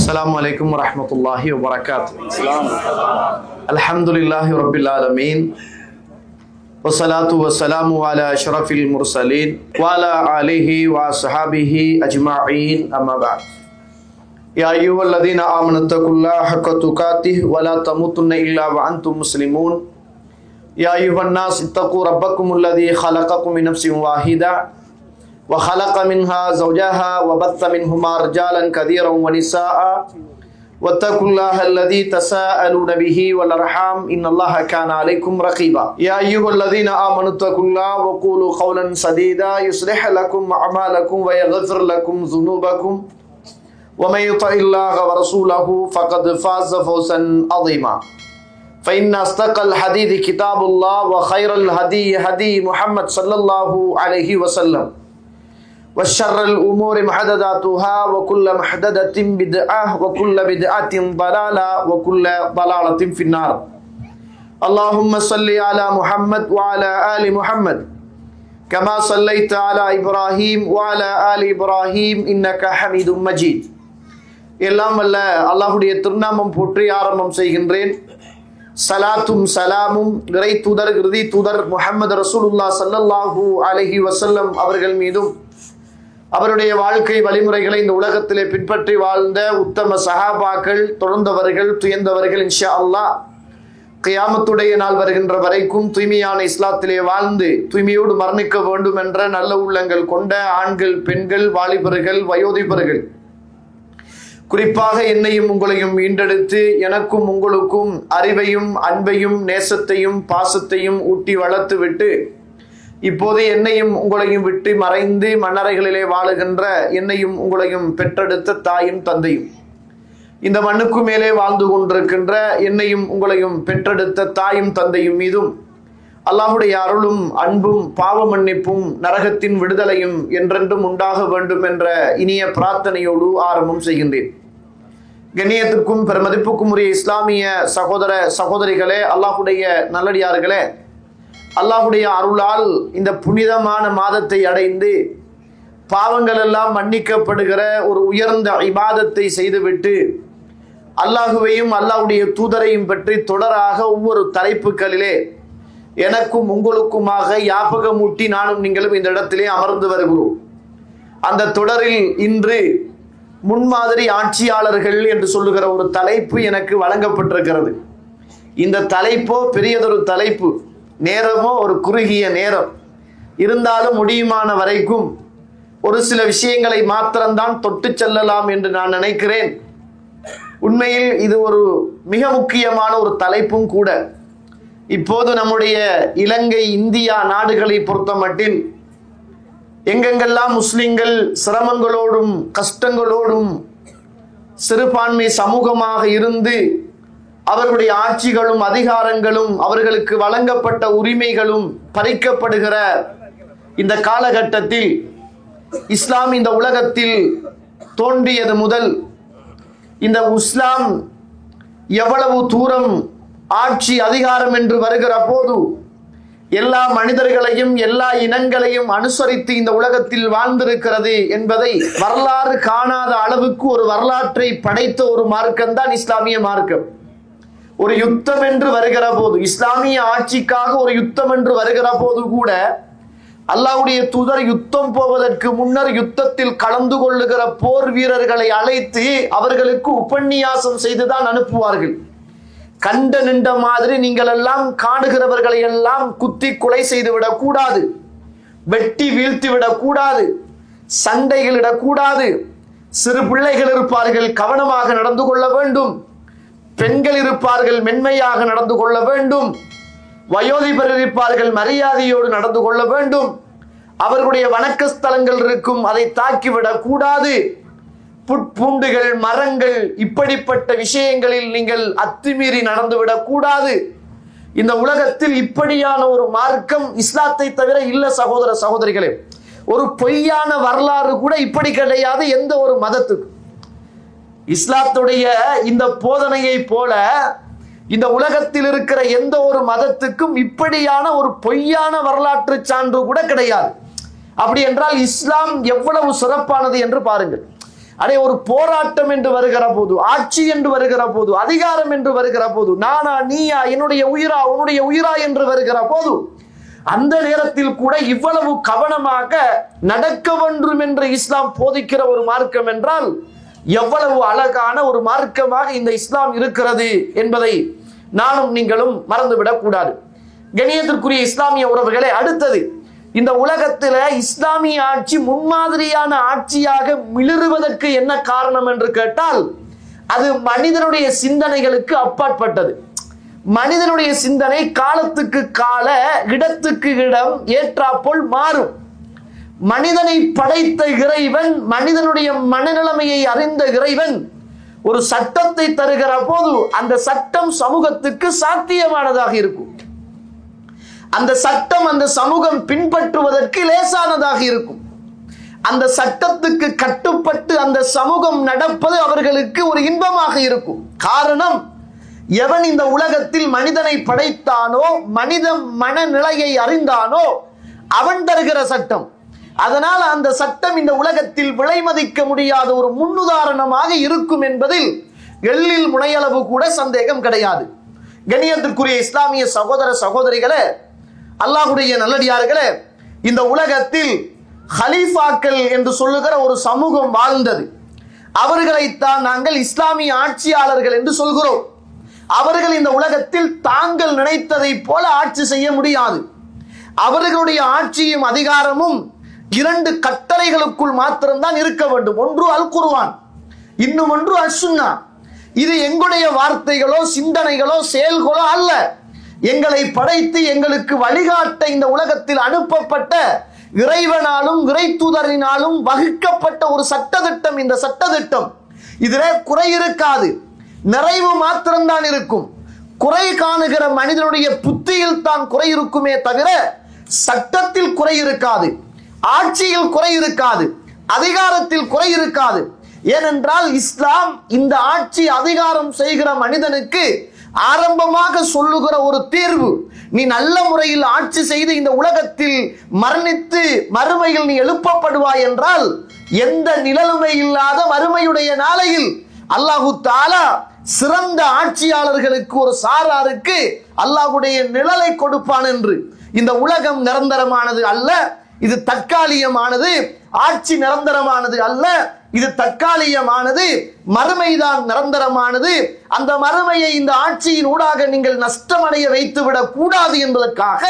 Assalamualaikum warahmatullahi wabarakatuh. Alhamdulillahi rabbil alamin. Wassalatu wassalamu ala asyrafil mursalin wa ala alihi wa ashabihi ajma'in, amma ba'd. Ya ayyuhalladzina amanu taqullaha haqqa tuqatih wa la tamutunna illa wa antum muslimun. Ya ayyuhan nas ittaqu rabbakumul ladzi khalaqakum min nafsin wahidah wa khalaqa minha zawjaha wa batha minhuma rijalan katsiran wa nisaa wattaqullaha alladzi tasaaluna bihi wal arham innallaha kana alaykum raqiba. Ya ayyuhalladzina amanu taqullaha wa qulu qawlan sadida yuslih lakum a'malakum wa yaghfir lakum dhunubakum wa may yuti'illaha wa rasulahu faqad faza fawzan 'azima. Fa inna asdaqal hadithi kitabullah wa khairal hadi hadi Muhammad sallallahu alaihi wasallam. وشر الأمور محدثاتها وكل محدثة بدعة وكل بدعة ضلالة وكل ضلالة في النار. اللهم صل على محمد وعلى آل محمد كما صليت على إبراهيم وعلى آل إبراهيم إنك حميد مجيد. எல்லாம் வல்ல அல்லாஹ்வுடைய திருநாமம் போற்றி ஆரம்பம் செய்கின்றேன். சலாத்தும் சலாமும் இறை தூதர் இறுதி தூதர் முஹம்மது ரசூலுல்லாஹ் ஸல்லல்லாஹு அலைஹி வஸல்லம் அவர்கள் மீதும் அவருடைய வாழ்க்கை வழிமுறைகளை இந்த உலகத்திலே பின்பற்றி வாழ்ந்த உத்தம சஹாபாக்கள், தொடர்ந்தவர்கள், துயர்ந்தவர்கள் இன்ஷா அல்லாஹ் கியாமத்துடைய நாள் வருகின்ற வரைக்கும் தூய்மையான இஸ்லாத்திலே வாழ்ந்து தூய்மையோடு மரணிக்க வேண்டும் என்ற நல்ல உள்ளங்கள் கொண்ட ஆண்கள், பெண்கள், வாலிபர்கள், வயோதிபர்கள், குறிப்பாக என்னையும் உங்களையும் ஈண்டெடுத்து எனக்கும் உங்களுக்கும் அறிவையும் அன்பையும் நேசத்தையும் பாசத்தையும் ஊட்டி வளர்த்து விட்டு இப்போது என்னையும் உங்களையும் விட்டு மறைந்து மண்ணறைகளிலே வாழுகின்ற என்னையும் உங்களையும் பெற்றெடுத்த தாயும் தந்தையும், இந்த மண்ணுக்கு மேலே வாழ்ந்து கொண்டிருக்கின்ற என்னையும் உங்களையும் பெற்றெடுத்த தாயும் தந்தையும் மீதும் அல்லாஹ்வுடைய அருளும் அன்பும் பாவ மன்னிப்பும் நரகத்தின் விடுதலையும் என்றென்றும் உண்டாக வேண்டும் என்ற இனிய பிரார்த்தனையோடு ஆரம்பம் செய்கின்றேன். கண்ணியத்துக்கும் பெருமதிப்புக்கும் உரிய இஸ்லாமிய சகோதர சகோதரிகளே, அல்லாஹ்வுடைய நல்லடியார்களே, அல்லாஹ்வுடைய அருளால் இந்த புனிதமான மாதத்தை அடைந்து பாவங்கள் எல்லாம் மன்னிக்கப்படுகிற ஒரு உயர்ந்த இபாதத்தை செய்துவிட்டு அல்லாஹுவையும் அல்லாஹ்வுடைய தூதரையும் பற்றி தொடராக ஒவ்வொரு தலைப்புகளிலே எனக்கும் உங்களுக்குமாக ஞாபகமூட்டி நானும் நீங்களும் இந்த இடத்திலே அமர்ந்து வருகிறோம். அந்த தொடரில் இன்று முன்மாதிரி ஆட்சியாளர்கள் என்று சொல்லுகிற ஒரு தலைப்பு எனக்கு வழங்கப்பட்டிருக்கிறது. இந்த தலைப்போ பெரியதொரு தலைப்பு, நேரமோ ஒரு குறுகிய நேரம். இருந்தாலும் முடியுமான வரைக்கும் ஒரு சில விஷயங்களை மாத்திரம்தான் தொட்டு செல்லலாம் என்று நான் நினைக்கிறேன். உண்மையில் இது ஒரு மிக முக்கியமான ஒரு தலைப்பும் கூட. இப்போது நம்முடைய இலங்கை, இந்தியா நாடுகளை பொறுத்த மட்டில் எங்கெங்கெல்லாம் முஸ்லிம்கள் சிரமங்களோடும் கஷ்டங்களோடும் சிறுபான்மை சமூகமாக இருந்து அவர்களுடைய ஆட்சிகளும் அதிகாரங்களும் அவர்களுக்கு வழங்கப்பட்ட உரிமைகளும் பறிக்கப்படுகிற இந்த காலகட்டத்தில் இஸ்லாம் இந்த உலகத்தில் தோன்றியது முதல் இந்த இஸ்லாம் எவ்வளவு தூரம் ஆட்சி அதிகாரம் என்று வருகிற போது எல்லா மனிதர்களையும் எல்லா இனங்களையும் அனுசரித்து இந்த உலகத்தில் வாழ்ந்திருக்கிறது என்பதை வரலாறு காணாத அளவுக்கு ஒரு வரலாற்றை படைத்த ஒரு மார்க்கம் தான் இஸ்லாமிய மார்க்கம். ஒரு யுத்தம் என்று வருகிற போது, இஸ்லாமிய ஆட்சிக்காக ஒரு யுத்தம் என்று வருகிற போது கூட அல்லாஹ்வுடைய தூதர் யுத்தம் போவதற்கு முன்னர் யுத்தத்தில் கலந்து கொள்ளுகிற போர் வீரர்களை அழைத்து அவர்களுக்கு உபன்யாசம் செய்துதான் அனுப்புவார்கள். கண்ட நின்ற மாதிரி நீங்கள் எல்லாம் காணுகிறவர்களை எல்லாம் குத்தி கொலை செய்து விடக்கூடாது, வெட்டி வீழ்த்தி விடக்கூடாது, சண்டைகளிடக்கூடாது. சிறு பிள்ளைகள் இருப்பார்கள், கவனமாக நடந்து கொள்ள வேண்டும். பெண்கள் இருப்பார்கள், மென்மையாக நடந்து கொள்ள வேண்டும். வயோதிபர் இருப்பார்கள், மரியாதையோடு நடந்து கொள்ள வேண்டும். அவர்களுடைய வணக்க ஸ்தலங்கள் இருக்கும், அதை தாக்கிவிடக் கூடாது. புட்பூண்டுகள், மரங்கள், இப்படிப்பட்ட விஷயங்களில் நீங்கள் அத்துமீறி நடந்துவிடக் கூடாது. இந்த உலகத்தில் இப்படியான ஒரு மார்க்கம் இஸ்லாத்தை தவிர இல்ல சகோதர சகோதரிகளே. ஒரு பொய்யான வரலாறு கூட இப்படி கிடையாது எந்த ஒரு மதத்துக்கு. இஸ்லாத்துடைய இந்த போதனையை போல இந்த உலகத்தில் இருக்கிற எந்த ஒரு மதத்துக்கும் இப்படியான ஒரு பொய்யான வரலாற்று சான்று கூட கிடையாது. அப்படி என்றால் இஸ்லாம் எவ்வளவு சிறப்பானது என்று பாருங்கள். அடே ஒரு போராட்டம் என்று வருகிற போது, ஆட்சி என்று வருகிற போது, அதிகாரம் என்று வருகிற போது, நானா நீயா, என்னுடைய உயிரா உன்னுடைய உயிரா என்று வருகிற போது, அந்த நேரத்தில் கூட இவ்வளவு கவனமாக நடக்க வேண்டும் என்று இஸ்லாம் போதிக்கிற ஒரு மார்க்கம் என்றால் எவ்வளவு அழகான ஒரு மார்க்கமாக இந்த இஸ்லாம் இருக்கிறது என்பதை நானும் நீங்களும் மறந்துவிடக் கூடாது. கண்ணியத்திற்குரிய இஸ்லாமிய உறவுகளே, அடுத்தது, இந்த உலகத்தில இஸ்லாமிய ஆட்சி முன்மாதிரியான ஆட்சியாக மிளிருவதற்கு என்ன காரணம் என்று கேட்டால், அது மனிதனுடைய சிந்தனைகளுக்கு அப்பாற்பட்டது. மனிதனுடைய சிந்தனை காலத்துக்கு கால, இடத்துக்கு இடம் ஏற்றாப்போல் மாறும். மனிதனை படைத்த இறைவன், மனிதனுடைய மனநிலைமையை அறிந்த இறைவன் ஒரு சட்டத்தை தருகிற போது அந்த சட்டம் சமூகத்துக்கு சாத்தியமானதாக இருக்கும். அந்த சட்டம் அந்த சமூகம் பின்பற்றுவதற்கு லேசானதாக இருக்கும். அந்த சட்டத்துக்கு கட்டுப்பட்டு அந்த சமூகம் நடப்பது அவர்களுக்கு ஒரு இன்பமாக இருக்கும். காரணம், எவன் இந்த உலகத்தில் மனிதனை படைத்தானோ, மனித மனநிலையை அறிந்தானோ அவன் தருகிற சட்டம். அதனால் அந்த சட்டம் இந்த உலகத்தில் விலை மதிக்க முடியாத ஒரு முன்னுதாரணமாக இருக்கும் என்பதில் எள்ளில் முனையளவு கூட சந்தேகம் கிடையாது. கண்ணியத்திற்குரிய இஸ்லாமிய சகோதர சகோதரிகளே, அல்லாஹ்வுடைய நல்லடியார்களே, இந்த உலகத்தில் ஹலீஃபாக்கள் என்று சொல்லுகிற ஒரு சமூகம் வாழ்ந்தது. அவர்களைத்தான் நாங்கள் இஸ்லாமிய ஆட்சியாளர்கள் என்று சொல்கிறோம். அவர்கள் இந்த உலகத்தில் தாங்கள் நினைத்ததை போல ஆட்சி செய்ய முடியாது. அவர்களுடைய ஆட்சியும் அதிகாரமும் இரண்டு கட்டளைகளுக்குள் மாத்திரம்தான் இருக்க வேண்டும். ஒன்று அல் குர்ஆன், இன்னும் ஒன்று அஸ்-சுன்னா. இது எங்களுடைய வார்த்தைகளோ சிந்தனைகளோ செயல்களோ அல்ல. எங்களை படைத்து எங்களுக்கு வழிகாட்ட இந்த உலகத்தில் அனுப்பப்பட்ட இறைவனாலும் இறை தூதரினாலும் வகுக்கப்பட்ட ஒரு சட்டத்திட்டம். இந்த சட்டத்திட்டம் இதிலே குறை இருக்காது, நிறைவு மாத்திரம்தான் இருக்கும். குறை காணுகிற மனிதனுடைய புத்தியில் தான் குறை இருக்குமே தவிர சட்டத்தில் குறை இருக்காது, ஆட்சியில் குறை இருக்காது, அதிகாரத்தில் குறை இருக்காது. ஏனென்றால் இஸ்லாம் இந்த ஆட்சி அதிகாரம் செய்கிற மனிதனுக்கு ஆரம்பமாக சொல்லுகிற ஒரு தீர்வு, நீ நல்ல முறையில் ஆட்சி செய்து இந்த உலகத்தில் மரணித்து மறுமையில் நீ எழுப்பப்படுவாய் என்றால், எந்த நிழலுமை இல்லாத மறுமையுடைய நாளையில் அல்லாஹு தஆலா சிறந்த ஆட்சியாளர்களுக்கு ஒரு சாராருக்கு அல்லாஹ்வுடைய நிழலை கொடுப்பான் என்று. இந்த உலகம் நிரந்தரமானது அல்ல, இது தற்காலிகமானது. ஆட்சி நிரந்தரமானது அல்ல, இது தற்காலிகமானது. மறுமைதான் நிரந்தரமானது. அந்த மறுமையை இந்த ஆட்சியின் ஊடாக நீங்கள் நஷ்டமடைய வைத்துவிடக் கூடாது என்பதற்காக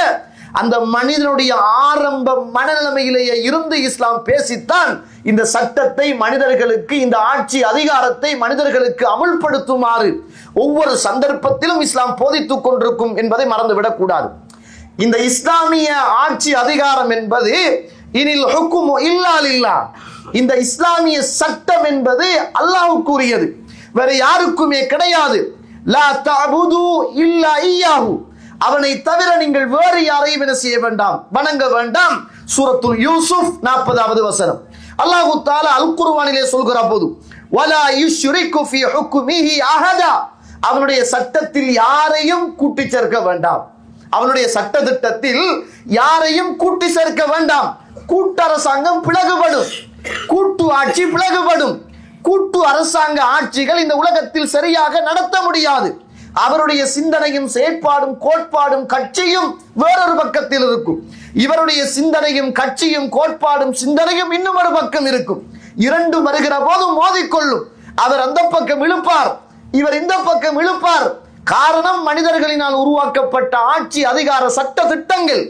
அந்த மனிதனுடைய ஆரம்ப மனநிலைமையிலேயே இருந்து இஸ்லாம் பேசித்தான் இந்த சட்டத்தை மனிதர்களுக்கு, இந்த ஆட்சி அதிகாரத்தை மனிதர்களுக்கு அமுல்படுத்துமாறு ஒவ்வொரு சந்தர்ப்பத்திலும் இஸ்லாம் போதித்துக் கொண்டிருக்கும் என்பதை மறந்துவிடக் கூடாது. இந்த இஸ்லாமிய ஆட்சி அதிகாரம் என்பது இனில் ஹுக்குமு இல்லா லில்லாஹ், இந்த இஸ்லாமிய சட்டம் என்பது அல்லாஹ்வுக்கு உரியது, வேற யாருக்குமே கிடையாது. லா தஅபுது இல்லா இய்யாஹு, அவனை தவிர நீங்கள் வேறு யாரையும் என்ன செய்ய வேண்டாம், வணங்க வேண்டாம். சூரத்துல் யூசுப் 40வது வசனம். அல்லாஹ் தஆலா அல் குர்ஆனிலே சொல்கிற போது வலா யுஷ்ரிகு ஃபீ ஹுக்மிஹி அஹதா, அவனுடைய சட்டத்தில் யாரையும் கூட்டி சேர்க்க வேண்டாம். அவனுடைய சட்ட திட்டத்தில் யாரையும் கூட்டி சேர்க்க வேண்டாம். கூட்டு அரசாங்கம் பிளவுபடும், கூட்டு ஆட்சி பிளவுபடும். கூட்டு அரசாங்க ஆட்சிகள் இந்த உலகத்தில் சரியாக நடத்த முடியாது. அவருடைய சிந்தனையும் செயற்பாடும் கோட்பாடும் கட்சியும் வேறொரு பக்கத்தில் இருக்கும். இவருடைய சிந்தனையும் கட்சியும் கோட்பாடும் சிந்தனையும் இன்னும் ஒரு பக்கம் இருக்கும். இரண்டும் வருகிற போது மோதிக்கொள்ளும். அவர் அந்த பக்கம் இழுப்பார், இவர் இந்த பக்கம் இழுப்பார். காரணம், மனிதர்களினால் உருவாக்கப்பட்ட ஆட்சி அதிகார சட்ட திட்டங்கள்.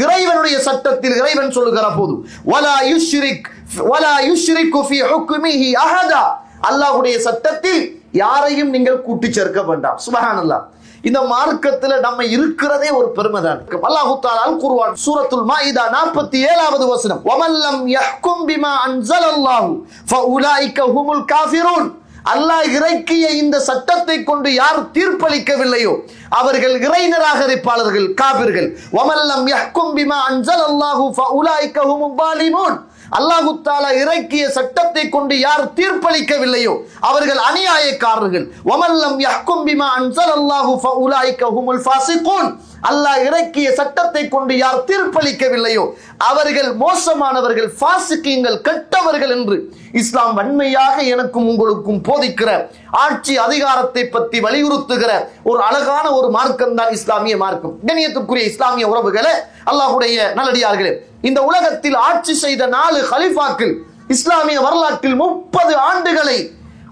இறைவனுடைய சட்டத்தில் இறைவன் சொல்லுகிற போது வலா யுஷ்ரிகு ஃபீ ஹுக்மிஹி அஹதா, அல்லாஹ்வுடைய சட்டத்தில் யாரையும் நீங்கள் கூட்டி சேர்க்க வேண்டாம். சுப்ஹானல்லாஹ். இந்த மார்க்கத்தில் நம்ம இருக்கிறதே ஒரு பெருமைதான். அல்லாஹ் தஆலா அல் குர்ஆன் சூரத்துல் மாயிதா 47வது வசனம், வமல்லம் யஹ்கும் பிமா அன்ஸலல்லாஹு ஃபஉலாயிக ஹுமுல் காஃபிரூன், அல்லாஹ் இறக்கிய இந்த சட்டத்தை கொண்டு யார் தீர்ப்பளிக்கவில்லையோ அவர்கள் இறை நிராகரிப்பாளர்கள், காபிர்கள். வமல்லம் யஹ்கும் பிமா அன்ஸலல்லாஹு ஃபஉலாயிக ஹுமுல் ஸாலிமூன், அல்லாஹ் தஆலா இறக்கிய சட்டத்தை கொண்டு யார் தீர்ப்பளிக்கவில்லையோ அவர்கள் அநியாயக்காரர்கள். வமல்லம் யஹ்கும் பிமா அன்ஸலல்லாஹு ஃபஉலாயிக ஹுமுல் ஃபாஸிகூன், அல்லாஹ் இறக்கிய சட்டத்தை கொண்டு யார் தீர்ப்பளிக்கவில்லையோ அவர்கள் மோசமானவர்கள், ஃபாசிகீன்கள், கெட்டவர்கள் என்று இஸ்லாம் வன்மையாக எனக்கும் உங்களுக்கும் போதிக்கிற, ஆட்சி அதிகாரத்தை பற்றி வலியுறுத்துகிற ஒரு அழகான ஒரு மார்க்கம் தான் இஸ்லாமிய மார்க்கம். கண்ணியத்துக்குரிய இஸ்லாமிய உறவுகளே, அல்லாஹ்வுடைய நல்லடியார்களே, இந்த உலகத்தில் ஆட்சி செய்த 4 கலீஃபாக்கள் இஸ்லாமிய வரலாற்றில் 30 ஆண்டுகளை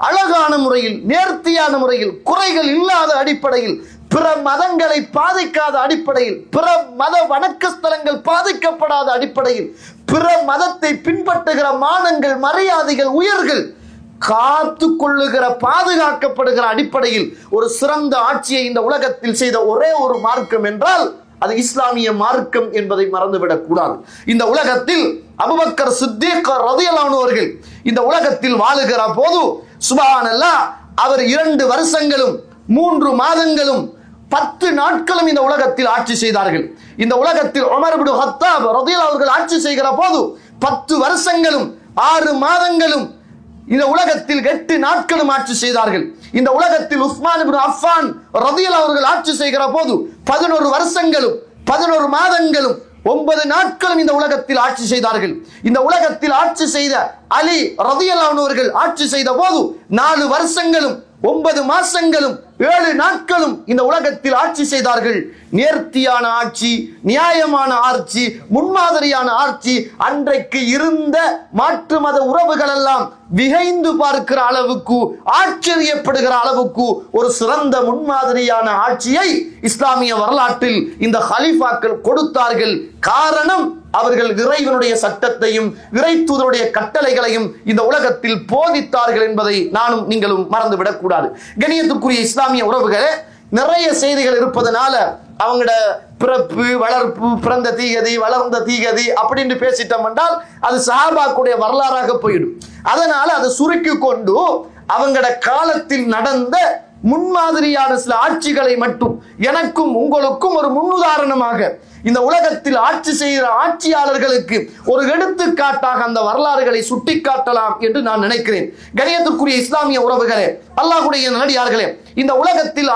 அழகான முறையில், நேர்த்தியான முறையில், குறைகள் இல்லாத அடிப்படையில், பிற மதங்களை பாதிக்காத அடிப்படையில், பிற மத வணக்க ஸ்தலங்கள் பாதிக்கப்படாத அடிப்படையில், பிற மதத்தை பின்பற்றுகிற மானங்கள், மரியாதைகள், உயர்கள் காத்து கொள்ளுகிற, பாதுகாக்கப்படுகிற அடிப்படையில் ஒரு சிறந்த ஆட்சியை இந்த உலகத்தில் செய்த ஒரே ஒரு மார்க்கம் என்றால் அது இஸ்லாமிய மார்க்கம் என்பதை மறந்துவிடக் கூடாது. இந்த உலகத்தில் அபூபக்கர் சித்தீக் ரலியல்லாஹு அன்ஹு அவர்கள் இந்த உலகத்தில் வாழுகிற போது சுப்ஹானல்லாஹ் அவர் 2 வருஷங்களும் 3 மாதங்களும் 10 நாட்களும் இந்த உலகத்தில் ஆட்சி செய்தார்கள். இந்த உலகத்தில் உமர் இப்னு கத்தாப் ரலியல்லாஹு அவர்கள் ஆட்சி செய்கிற போது 10 வருஷங்களும் 6 மாதங்களும் இந்த உலகத்தில் 8 நாட்களும் ஆட்சி செய்தார்கள். இந்த உலகத்தில் உஸ்மான் இப்னு அஃபான் ரலியல்லாஹு அவர்கள் ஆட்சி செய்கிற போது 11 வருஷங்களும் 11 மாதங்களும் 9 நாட்களும் இந்த உலகத்தில் ஆட்சி செய்தார்கள். இந்த உலகத்தில் ஆட்சி செய்த அலி ரலியல்லாஹு அன்ஹு அவர்கள் ஆட்சி செய்த போது 4 வருஷங்களும் 9 மாசங்களும் 7 நாட்களும் இந்த உலகத்தில் ஆட்சி செய்தார்கள். நேர்த்தியான ஆட்சி, நியாயமான ஆட்சி, முன்மாதிரியான ஆட்சி. அன்றைக்கு இருந்த மாற்று மத உறவுகள் எல்லாம் விகைந்து பார்க்கிற அளவுக்கு, ஆச்சரியப்படுகிற அளவுக்கு ஒரு சிறந்த முன்மாதிரியான ஆட்சியை இஸ்லாமிய வரலாற்றில் இந்த கலீஃபாக்கள் கொடுத்தார்கள். காரணம், அவர்கள் இறைவனுடைய சட்டத்தையும் இறை தூதருடைய கட்டளைகளையும் இந்த உலகத்தில் போதித்தார்கள் என்பதை நானும் நீங்களும் மறந்துவிடக் கூடாது. கண்ணியத்துக்குரிய இஸ்லாமிய உறவுகளே, நிறைய செய்திகள் இருப்பதனால அவங்களோட பிறப்பு, வளர்ப்பு, பிறந்த தீகதி, வளர்ந்த தீகதி அப்படின்னு பேசிட்டோம் என்றால் அது சஹாபாக்குடைய வரலாறாக போயிடும். அதனால அதை சுருக்கி கொண்டு அவங்களோட காலத்தில் நடந்த முன்மாதிரியான சில ஆட்சிகளை மட்டும் எனக்கும் உங்களுக்கும் ஒரு முன்னுதாரணமாக இந்த உலகத்தில் ஆட்சி செய்கிற ஆட்சியாளர்களுக்கு ஒரு எடுத்துக்காட்டாக அந்த வரலாறுகளை சுட்டிக்காட்டலாம் என்று நான் நினைக்கிறேன். கண்ணியத்திற்குரிய இஸ்லாமிய உறவுகளே, அல்லாஹ்வுடைய நல்லடியார்களே, இந்த உலகத்தில்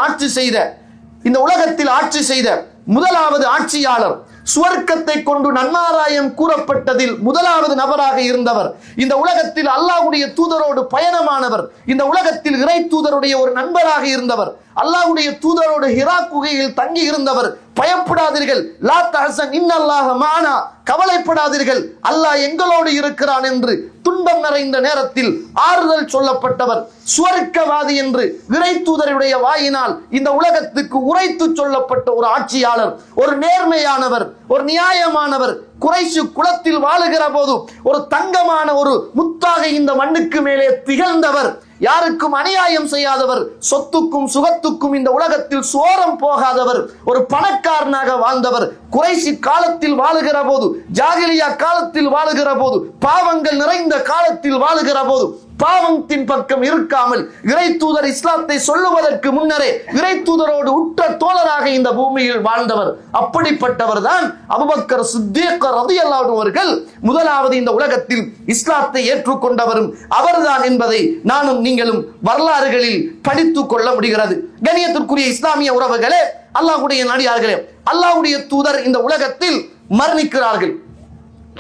ஆட்சி செய்த முதலாவது ஆட்சியாளர், சுவர்க்கத்தை கொண்டு நன்மாராயம் கூறப்பட்டதில் முதலாவது நபராக இருந்தவர், இந்த உலகத்தில் அல்லாஹ்வுடைய தூதரோடு பயணமானவர், இந்த உலகத்தில் இறை தூதருடைய ஒரு நண்பராக இருந்தவர், அல்லாஹ்வுடைய தூதரோடு ஹிரா குகையில் தங்கி இருந்தவர். பயப்படாதீர்கள், லா தஹசன் இன்னல்லாஹ மானா, கவலைப்படாதீர்கள், அல்லாஹ் எங்களோடு இருக்கிறான் என்று துன்பம் நிறைந்த நேரத்தில் ஆறுதல் சொல்லப்பட்டவர், சுவர்க்கவாதி என்று இறை தூதருடைய வாயினால் இந்த உலகத்துக்கு உரைத்து சொல்லப்பட்ட ஒரு ஆட்சியாளர், ஒரு நேர்மையானவர், ஒரு நியாயமானவர், குறைஷ் குலத்தில் வாழுகிற போது ஒரு தங்கமான ஒரு முத்தாக இந்த மண்ணுக்கு மேலே திகழ்ந்தவர், யாருக்கும் அநியாயம் செய்யாதவர், சொத்துக்கும் சுகத்துக்கும் இந்த உலகத்தில் சோரம் போகாதவர், ஒரு பணக்காரனாக வாழ்ந்தவர், குறைஷி காலத்தில் வாழுகிற போது, ஜாகிலியா காலத்தில் வாழுகிற போது, பாவங்கள் நிறைந்த காலத்தில் வாழுகிற போது பாவத்தின் பக்கம் இருக்காமல் இறை தூதர் இஸ்லாத்தை சொல்லுவதற்கு முன்னரே இறை தூதரோடு உற்ற தோழராக இந்த பூமியில் வாழ்ந்தவர். அப்படிப்பட்டவர் தான் அபூபக்கர் சித்தீக் ரலியல்லாஹு அன்ஹு அவர்கள். முதலாவது இந்த உலகத்தில் இஸ்லாத்தை ஏற்றுக்கொண்டவரும் அவர்தான் என்பதை நானும் நீங்களும் வரலாறுகளில் படித்துக் கொள்ள முடிகிறது. கண்ணியத்திற்குரிய இஸ்லாமிய உறவுகளே, அல்லாஹ்வுடைய நல்லடியார்களே, அல்லாஹ்வுடைய தூதர் இந்த உலகத்தில் மரணிக்கிறார்கள்.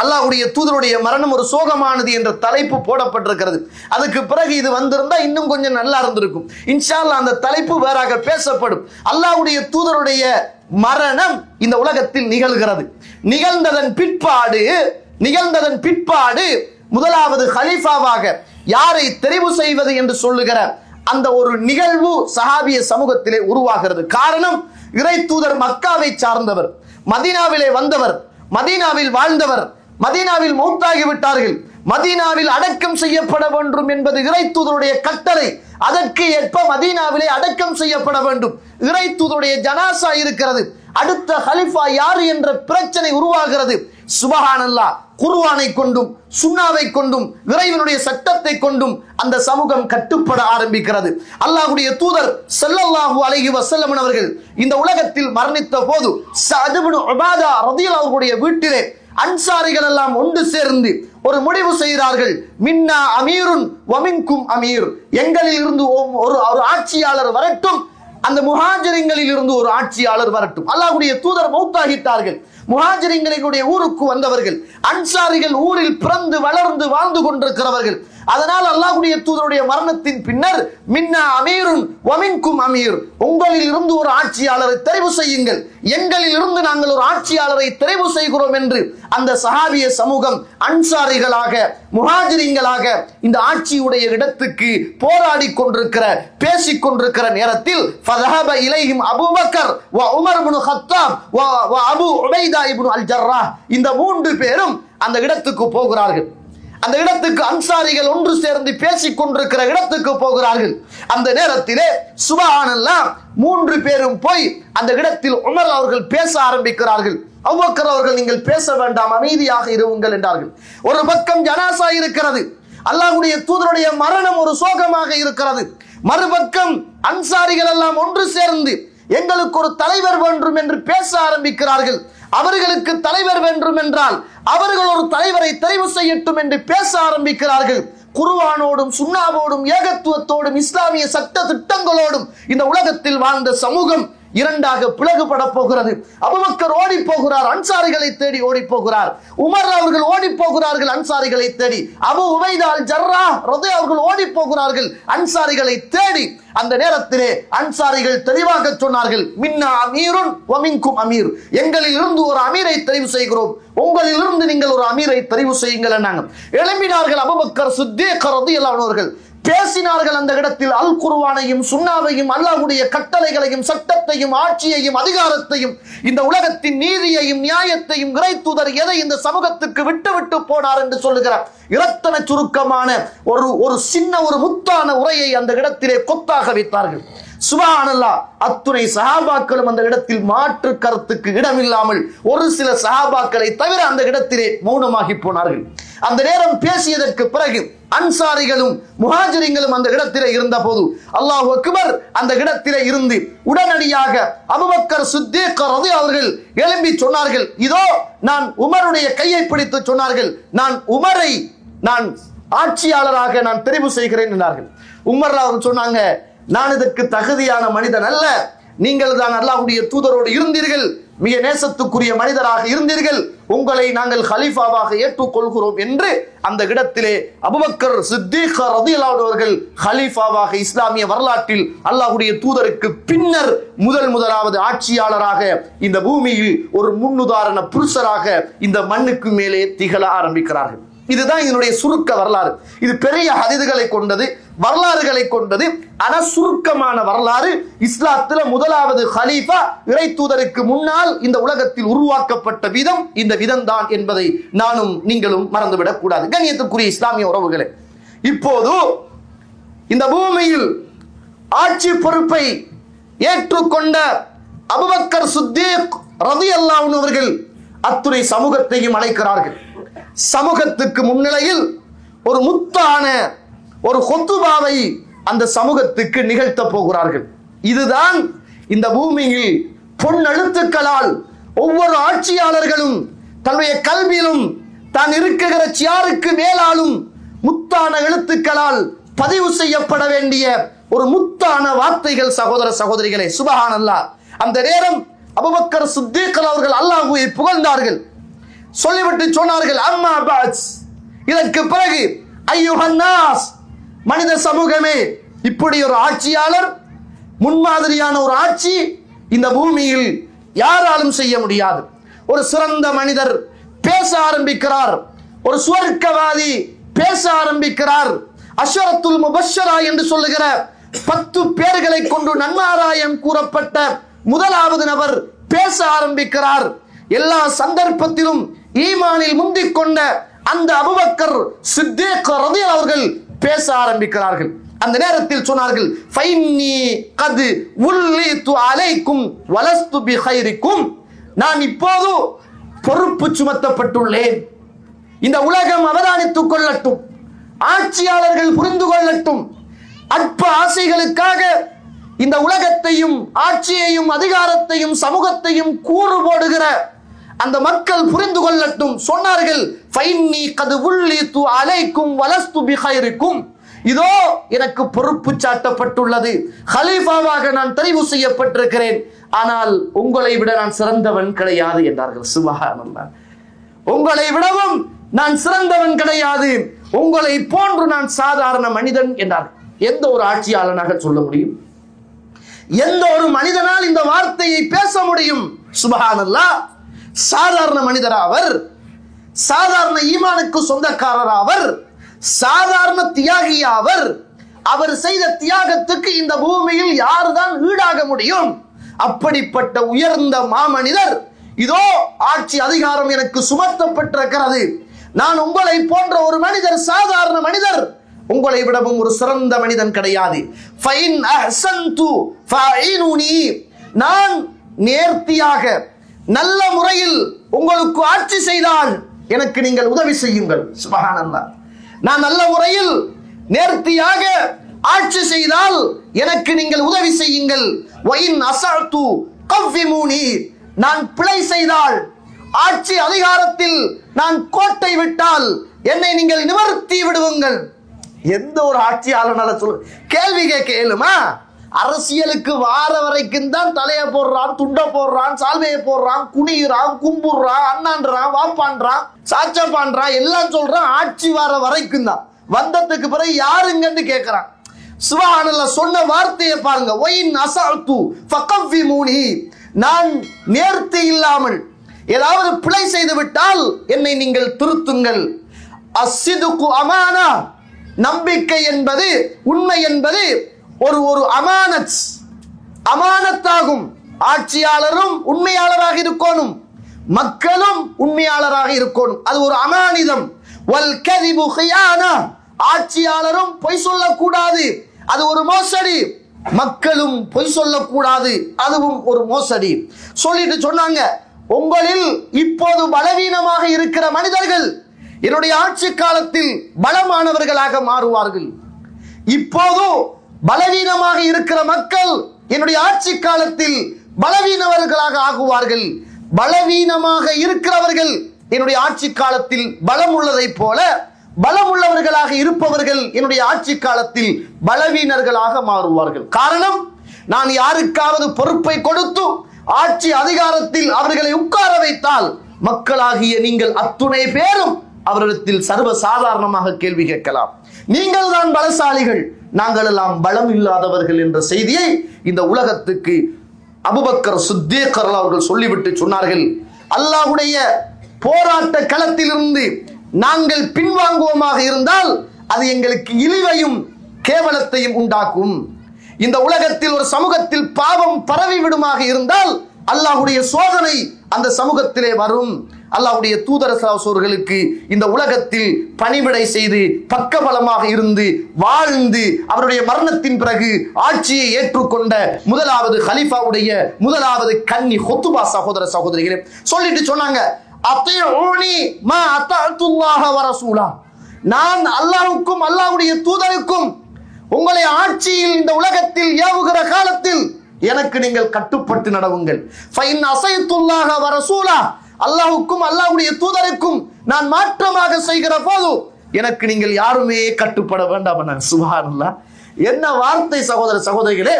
அல்லாஹ்வுடைய தூதருடைய மரணம் ஒரு சோகமானது என்ற தலைப்பு போடப்பட்டிருக்கிறது. அதுக்கு பிறகு இது வந்திருந்தா இன்னும் கொஞ்சம் நல்லா இருந்திருக்கும். இன்ஷா அல்லாஹ் அந்த தலைப்பு வேறாக பேசப்படும். அல்லாஹ்வுடைய தூதருடைய மரணம் இந்த உலகத்தில் நிகழ்கிறது. நிகழ்ந்ததன் பிற்பாடு முதலாவது கலீஃபாவாக யாரை தெரிவு செய்வது என்று சொல்லுகிற அந்த ஒரு நிகழ்வு சஹாபிய சமூகத்திலே உருவாகிறது. காரணம், இறை தூதர் மக்காவை சார்ந்தவர், மதீனாவிலே வந்தவர், மதீனாவில் வாழ்ந்தவர், மதீனாவில் மௌத்தாகி விட்டார்கள், மதீனாவில் அடக்கம் செய்யப்பட வேண்டும் என்பது இறை தூதருடைய கட்டளை. அதற்கு ஏற்ப மதீனாவிலே அடக்கம் செய்யப்பட வேண்டும். இறை தூதருடைய ஜனாசா இருக்கிறது. அடுத்த கலீஃபா யார் என்ற பிரச்சனை உருவாகிறது. சுப்ஹானல்லாஹ், குர்ஆனை கொண்டும் சுன்னாவை கொண்டும் இறைவனுடைய சட்டத்தை கொண்டும் அந்த சமூகம் கட்டுப்பட ஆரம்பிக்கிறது. அல்லாஹ்வுடைய தூதர் ஸல்லல்லாஹு அலைஹி வஸல்லம் அவர்கள் இந்த உலகத்தில் மரணித்த போது சஅத் இப்னு உபாதா ரலியல்லாஹு அன்ஹுடைய வீட்டிலே அன்சாரிகள் எல்லாம் ஒன்று சேர்ந்து ஒரு முடிவு செய்கிறார்கள். மின்னா அமீருன் வ மின்கும் அமீர், எங்களில் இருந்து ஒரு ஆட்சியாளர் வரட்டும், அந்த முஹாஜிரின்களில் இருந்து ஒரு ஆட்சியாளர் வரட்டும். அல்லாஹ்வுடைய தூதர் மௌத்தாகிட்டார்கள். முஹாஜிரின்களுடைய ஊருக்கு வந்தவர்கள், அன்சாரிகள் ஊரில் பிறந்து வளர்ந்து வாழ்ந்து கொண்டிருக்கிறவர்கள். அதனால் அல்லாஹ்வுடைய தூதருடைய மரணத்தின் பின்னர் மின்னா அமீருன் வமின்கும் அமீர், உங்களில் இருந்து ஒரு ஆட்சியாளரை தெரிவு செய்யுங்கள், எங்களில் இருந்து நாங்கள் ஒரு ஆட்சியாளரை தெரிவு செய்கிறோம் என்று அந்த சஹாபிய சமூகம் அன்சாரிகளாக முஹாஜிரின்களாக இந்த ஆட்சியுடைய இடத்துக்கு போராடி கொண்டிருக்கிற பேசிக் கொண்டிருக்கிற நேரத்தில் ஃபதஹப இலைஹிம் அபூபக்கர் வ உமர் இப்னு கத்தாப் வ அபூ உபைதா இப்னு அல் ஜர்ராஹ், இந்த மூன்று பேரும் அந்த இடத்துக்கு போகிறார்கள். அந்த இடத்துக்கு அன்சாரிகள் ஒன்று சேர்ந்து பேசிக் கொண்டிருக்கிற இடத்துக்கு போகிறார்கள். அந்த நேரத்திலே சுப்ஹானல்லாஹ் மூன்று பேரும் போய் அந்த இடத்தில் உமர் அவர்கள் பேச ஆரம்பிக்கிறார்கள். அபூபக்கர் அவர்கள் நீங்கள் பேச வேண்டாம், அமைதியாக இருங்கள் என்றார்கள். ஒரு பக்கம் ஜனாசா இருக்கிறது, அல்லாஹ்வுடைய தூதருடைய மரணம் ஒரு சோகமாக இருக்கிறது. மறுபக்கம் அன்சாரிகள் எல்லாம் ஒன்று சேர்ந்து எங்களுக்கு ஒரு தலைவர் வேண்டும் என்று பேச ஆரம்பிக்கிறார்கள். அவர்களுக்கு தலைவர் வேண்டும் என்றால் அவர்கள் ஒரு தலைவரை தெரிவு செய்யட்டும் என்று பேச ஆரம்பிக்கிறார்கள். குர்ஆனோடும் சுன்னாவோடும் ஏகத்துவத்தோடும் இஸ்லாமிய சட்ட திட்டங்களோடும் இந்த உலகத்தில் வாழ்ந்த சமூகம் இரண்டாக பிளவுபட போகிறது. அபூபக்கர் ஓடி போகிறார், அன்சாரிகளை தேடி ஓடி போகிறார். உமர் அவர்கள் ஓடி போகிறார்கள், அன்சாரிகளை தேடி. அபூ உபைதா அல் ஜர்ராஹ் ரலியல்லாஹு அவர்கள் ஓடி போகிறார்கள், அன்சாரிகளை தேடி. அந்த நேரத்திலே அன்சாரிகள் தெளிவாக சொன்னார்கள், மின்னா அமீருன் வ மின்கும் அமீர், எங்களில் இருந்து ஒரு அமீரை தெரிவு செய்கிறோம், உங்களில் இருந்து நீங்கள் ஒரு அமீரை தெரிவு செய்யுங்கள் என்னாங்க. எழும்பினார்கள் அபூபக்கர் சித்தீக் ரலியல்லாஹு அன்ஹு அவர்கள், பேசினார்கள். அந்த இடத்தில் அல் குர்ஆனையும் சுன்னாவையும் அல்லாஹ்வுடைய கட்டளைகளையும் சட்டத்தையும் ஆட்சியையும் அதிகாரத்தையும் இந்த உலகத்தின் நீதியையும் நியாயத்தையும் இறை தூதர் எதை இந்த சமூகத்துக்கு விட்டு விட்டு போனார் என்று சொல்லுகிறார். இரத்தன சுருக்கமான ஒரு சின்ன ஒரு முத்தான உரையை அந்த இடத்திலே கொத்தாக வைத்தார்கள். சுப்ஹானல்லாஹ், அத்துணை சஹாபாக்களும் அந்த இடத்தில் மாற்று கருத்துக்கு இடமில்லாமல் ஒரு சில சஹாபாக்களை தவிர அந்த இடத்திலே மௌனமாகி போனார்கள். அந்த நேரம் பேசியதற்கு பிறகு அன்சாரிகளும் முஹாஜிரின்களும் அந்த இடத்திலே இருந்த போது அல்லாஹ் அக்பர் அந்த இடத்திலே இருந்து உடனடியாக அபூபக்கர் சித்தீக் ரலியல்லாஹு அவர்கள் எழும்பி சொன்னார்கள், இதோ நான் உமருடைய கையை பிடித்து சொன்னார்கள், நான் உமரை நான் ஆட்சியாளராக நான் தெரிவு செய்கிறேன் என்றார்கள். உமர் அவர்கள் சொன்னாங்க, நான் இதற்கு தகுதியான மனிதன் அல்ல, நீங்கள் தான் அல்லாஹ்வுடைய தூதரோடு இருந்தீர்கள், மிக நேசத்துக்குரிய மனிதராக இருந்தீர்கள், உங்களை நாங்கள் கலீஃபாவாக ஏற்றுக்கொள்கிறோம் என்று அந்த இடத்திலே அபூபக்கர் சித்தீக் ரலியல்லாஹு அன்ஹு அவர்கள் கலீஃபாவாக இஸ்லாமிய வரலாற்றில் அல்லாஹ்வுடைய தூதருக்கு பின்னர் முதலாவது ஆட்சியாளராக இந்த பூமியில் ஒரு முன்னுதாரண புருஷராக இந்த மண்ணுக்கு மேலே திகழ ஆரம்பிக்கிறார்கள். இதுதான் இதனுடைய சுருக்க வரலாறு. இது பெரிய ஹதீதுகளை கொண்டது, வரலாறுகளை கொண்டது. ஆனா சுருக்கமான வரலாறு, இஸ்லாத்துல முதலாவது ஹலீஃபா இறை தூதருக்கு முன்னால் இந்த உலகத்தில் உருவாக்கப்பட்ட விதம் இந்த விதம் தான் என்பதை நானும் நீங்களும் மறந்துவிடக் கூடாது. கண்ணியத்துக்குரிய இஸ்லாமிய உறவுகளே, இப்போது இந்த பூமியில் ஆட்சி பொறுப்பை ஏற்றுக்கொண்ட அபூபக்கர் சித்தீக் ரலியல்லாஹு அன்ஹு அவர்கள் அத்துணை சமூகத்தையும் அழைக்கிறார்கள். சமூகத்துக்கு முன்னிலையில் ஒரு முத்தான ஒரு ஹுத்பாவை அந்த சமூகத்துக்கு நிகழ்த்த போகிறார்கள். இதுதான் இந்த பூமியில் பொன் எழுத்துக்களால் ஒவ்வொரு ஆட்சியாளர்களும் தன்னுடைய கல்வியிலும் தான் இருக்கிற சியாருக்கு மேலாலும் முத்தான எழுத்துக்களால் பதிவு செய்யப்பட வேண்டிய ஒரு முத்தான வார்த்தைகள். சகோதர சகோதரிகளே, சுப்ஹானல்லாஹ், அந்த நேரம் அபூபக்கர் சித்தீக் அவர்கள் அல்லாஹ்வை புகழ்ந்தார்கள். சொல்லிவிட்டு சொன்னார்கள், அம்மா பாத், இதற்கு பிறகு ஐயுஹன் நாஸ், மனித சமூகமே, இப்படி ஒரு ஆட்சியாளர், முன்மாதிரியான ஒரு ஆட்சி இந்த பூமியில் யாராலும் செய்ய முடியாது. ஒரு சிறந்த மனிதர் பேச ஆரம்பிக்கிறார், ஒரு சுவர்க்கவாதி பேச ஆரம்பிக்கிறார். அஷரத்துல் முபஷ்ஷரா என்று சொல்லுகிற 10 பேர்களை கொண்டு நன்மாராயம் கூறப்பட்ட முதலாவது நபர் பேச ஆரம்பிக்கிறார். எல்லா சந்தர்ப்பத்திலும் ஈமானில் முந்திக் கொண்ட அந்த அபூபக்கர் சித்தீக் ரலியல்லாஹு அவர்கள் பேச ஆரம்பிக்கிறார்கள். அந்த நேரத்தில் சொன்னார்கள், ஃபைன்னி கத் உல்லிது அலைக்கும் வலஸ்து பிகைரிக்கும், நான் இப்போது பொறுப்பு சுமத்தப்பட்டுள்ளேன். இந்த உலகம் அவதானித்துக் கொள்ளட்டும், ஆட்சியாளர்கள் புரிந்து கொள்ளட்டும், அற்ப ஆசைகளுக்காக இந்த உலகத்தையும் ஆட்சியையும் அதிகாரத்தையும் சமூகத்தையும் கூறு போடுகிற அந்த மக்கள் புரிந்து கொள்ளட்டும். சொன்னார்கள், ஃபைன்னி கத் உல்லிது அலைக்கும் வலஸ்து பிகைரிக்கும், இதோ எனக்கு பொறுப்பு சாட்டப்பட்டுள்ளது, ஹலீஃபாவாக நான் தெரிவு செய்யப்பட்டிருக்கிறேன், ஆனால் உங்களை விட நான் சிறந்தவன் கிடையாது என்றார்கள். சுப்ஹானல்லாஹ். உங்களை விடவும் நான் சிறந்தவன் கிடையாது, உங்களை போன்று நான் சாதாரண மனிதன் என்றார். எந்த ஒரு ஆட்சியாளனாக சொல்ல முடியும்? எந்த ஒரு மனிதனால் இந்த வார்த்தையை பேச முடியும்? சுப்ஹானல்லாஹ். சாதாரண மனிதரா அவர்? சாதாரண ஈமானுக்கு சொந்தக்காரர் அவர்? சாதாரண தியாகியா அவர்? அவர் செய்த தியாகத்துக்கு இந்த பூமியில் யாருதான் ஈடாக முடியும்? அப்படிப்பட்ட உயர்ந்த மாமனிதர், இதோ ஆட்சி அதிகாரம் எனக்கு சுமத்தப்பட்டிருக்கிறது, நான் உங்களை போன்ற ஒரு மனிதர், சாதாரண மனிதர், உங்களை விடவும் ஒரு சிறந்த மனிதன் கிடையாது. நான் நேர்த்தியாக நல்ல முறையில் உங்களுக்கு ஆட்சி செய்தால் எனக்கு நீங்கள் உதவி செய்யுங்கள். சுப்ஹானல்லாஹ். நான் நல்ல முறையில் நேர்த்தியாக ஆட்சி செய்தால் எனக்கு நீங்கள் உதவி செய்யுங்கள். நான் பிழை செய்தால், ஆட்சி அதிகாரத்தில் நான் கோட்டை விட்டால் என்னை நீங்கள் நிவர்த்தி விடுவீங்கள். எந்த ஒரு ஆட்சியாளனால சொல்ல கேள்வி கேட்க இயலுமா? அரசியலுக்கு வார வரைக்கும் தான் தலைய போடுறான், துண்ட போடுறான், சால்வையை போடுறான், குனிகிறான், கும்புறான், அண்ணான்றான், வாப்பான்றான், சாச்சப்பான்றான், எல்லாம் சொல்றான். ஆட்சி வார வரைக்கும் தான். வந்ததுக்கு பிறகு யாருங்கன்னு கேட்கிறான். சுப்ஹானல்லாஹ். சொன்ன வார்த்தையை பாருங்க. நான் நேர்த்தி இல்லாமல் ஏதாவது பிழை செய்து விட்டால் என்னை நீங்கள் திருத்துங்கள். அஸ்ஸிதுகு அமானா. நம்பிக்கை என்பது, உண்மை என்பது ஒரு அமானத், அமானத்தாகும். ஆட்சியாளரும் உண்மையாளராக இருக்கணும், மக்களும் உண்மையாளராக இருக்கணும். அது ஒரு அமானிதம். வல் கதிபு கியானா. ஆட்சியாளரும் பொய் சொல்லக்கூடாது, அது ஒரு மோசடி. மக்களும் பொய் சொல்லக்கூடாது, அதுவும் ஒரு மோசடி. சொல்லிட்டு சொன்னாங்க, உங்களில் இப்போது பலவீனமாக இருக்கிற மனிதர்கள் என்னுடைய ஆட்சி காலத்தில் பலமானவர்களாக மாறுவார்கள். இப்போது பலவீனமாக இருக்கிற மக்கள் என்னுடைய ஆட்சி காலத்தில் பலவீனவர்களாக ஆகுவார்கள். பலவீனமாக இருக்கிறவர்கள் என்னுடைய ஆட்சி காலத்தில் பலம் உள்ளதை போல பலம் உள்ளவர்களாக இருப்பவர்கள் என்னுடைய ஆட்சி காலத்தில் பலவீனர்களாக மாறுவார்கள். காரணம், நான் யாருக்காவது பொறுப்பை கொடுத்து ஆட்சி அதிகாரத்தில் அவர்களை உட்கார வைத்தால் மக்களாகிய நீங்கள் அத்துணை பேரும் அவரிடத்தில் சர்வ சாதாரணமாக கேள்வி கேட்கலாம். நீங்கள் தான் பலசாலிகள், நாங்கள் எல்லாம் பலம் இல்லாதவர்கள் என்ற செய்தியை இந்த உலகத்துக்கு அபூபக்கர் சித்தீக் அவர்கள் சொல்லிவிட்டு சொன்னார்கள், அல்லாஹ்வுடைய போராட்ட களத்திலிருந்து நாங்கள் பின்வாங்குவோமாக இருந்தால் அது எங்களுக்கு இழிவையும் கேவலத்தையும் உண்டாக்கும். இந்த உலகத்தில் ஒரு சமூகத்தில் பாவம் பரவி விடுமாக இருந்தால் அல்லாஹ்வுடைய சோதனை அந்த சமூகத்திலே வரும். அல்லாஹ்வுடைய தூதரசர்களுக்கு இந்த உலகத்தில் பணிவிடை செய்து பக்கபலமாக இருந்து வாழ்ந்து அவருடைய மரணத்தின் பிறகு ஆட்சியை ஏற்றுக்கொண்ட முதலாவது கலீஃபாவுடைய முதலாவது கன்னி ஹுத்பா சகோதர சகோதரிகளே சொல்லிட்டு சொன்னாங்க, அத்தீஊனி மா அத்தஅத்துல்லாஹ வ ரசூலா. நான் அல்லாஹ்வுக்கும் அல்லாஹ்வுடைய தூதருக்கும் உங்களை ஆட்சியில் இந்த உலகத்தில் ஏவுகிற காலத்தில் எனக்கு நீங்கள் கட்டுப்பட்டு நடவுங்கள். ஃபைன் அஸைத்துல்லாஹ வ ரசூலா. அல்லாஹ்வுக்கும் அல்லாஹ்வுடைய தூதருக்கும் நான் மாற்றமாக செய்கிற போது எனக்கு நீங்கள் யாருமே கட்டுப்பட வேண்டாம். சுப்ஹானல்லாஹ். என்ன வார்த்தை சகோதர சகோதரிகளே!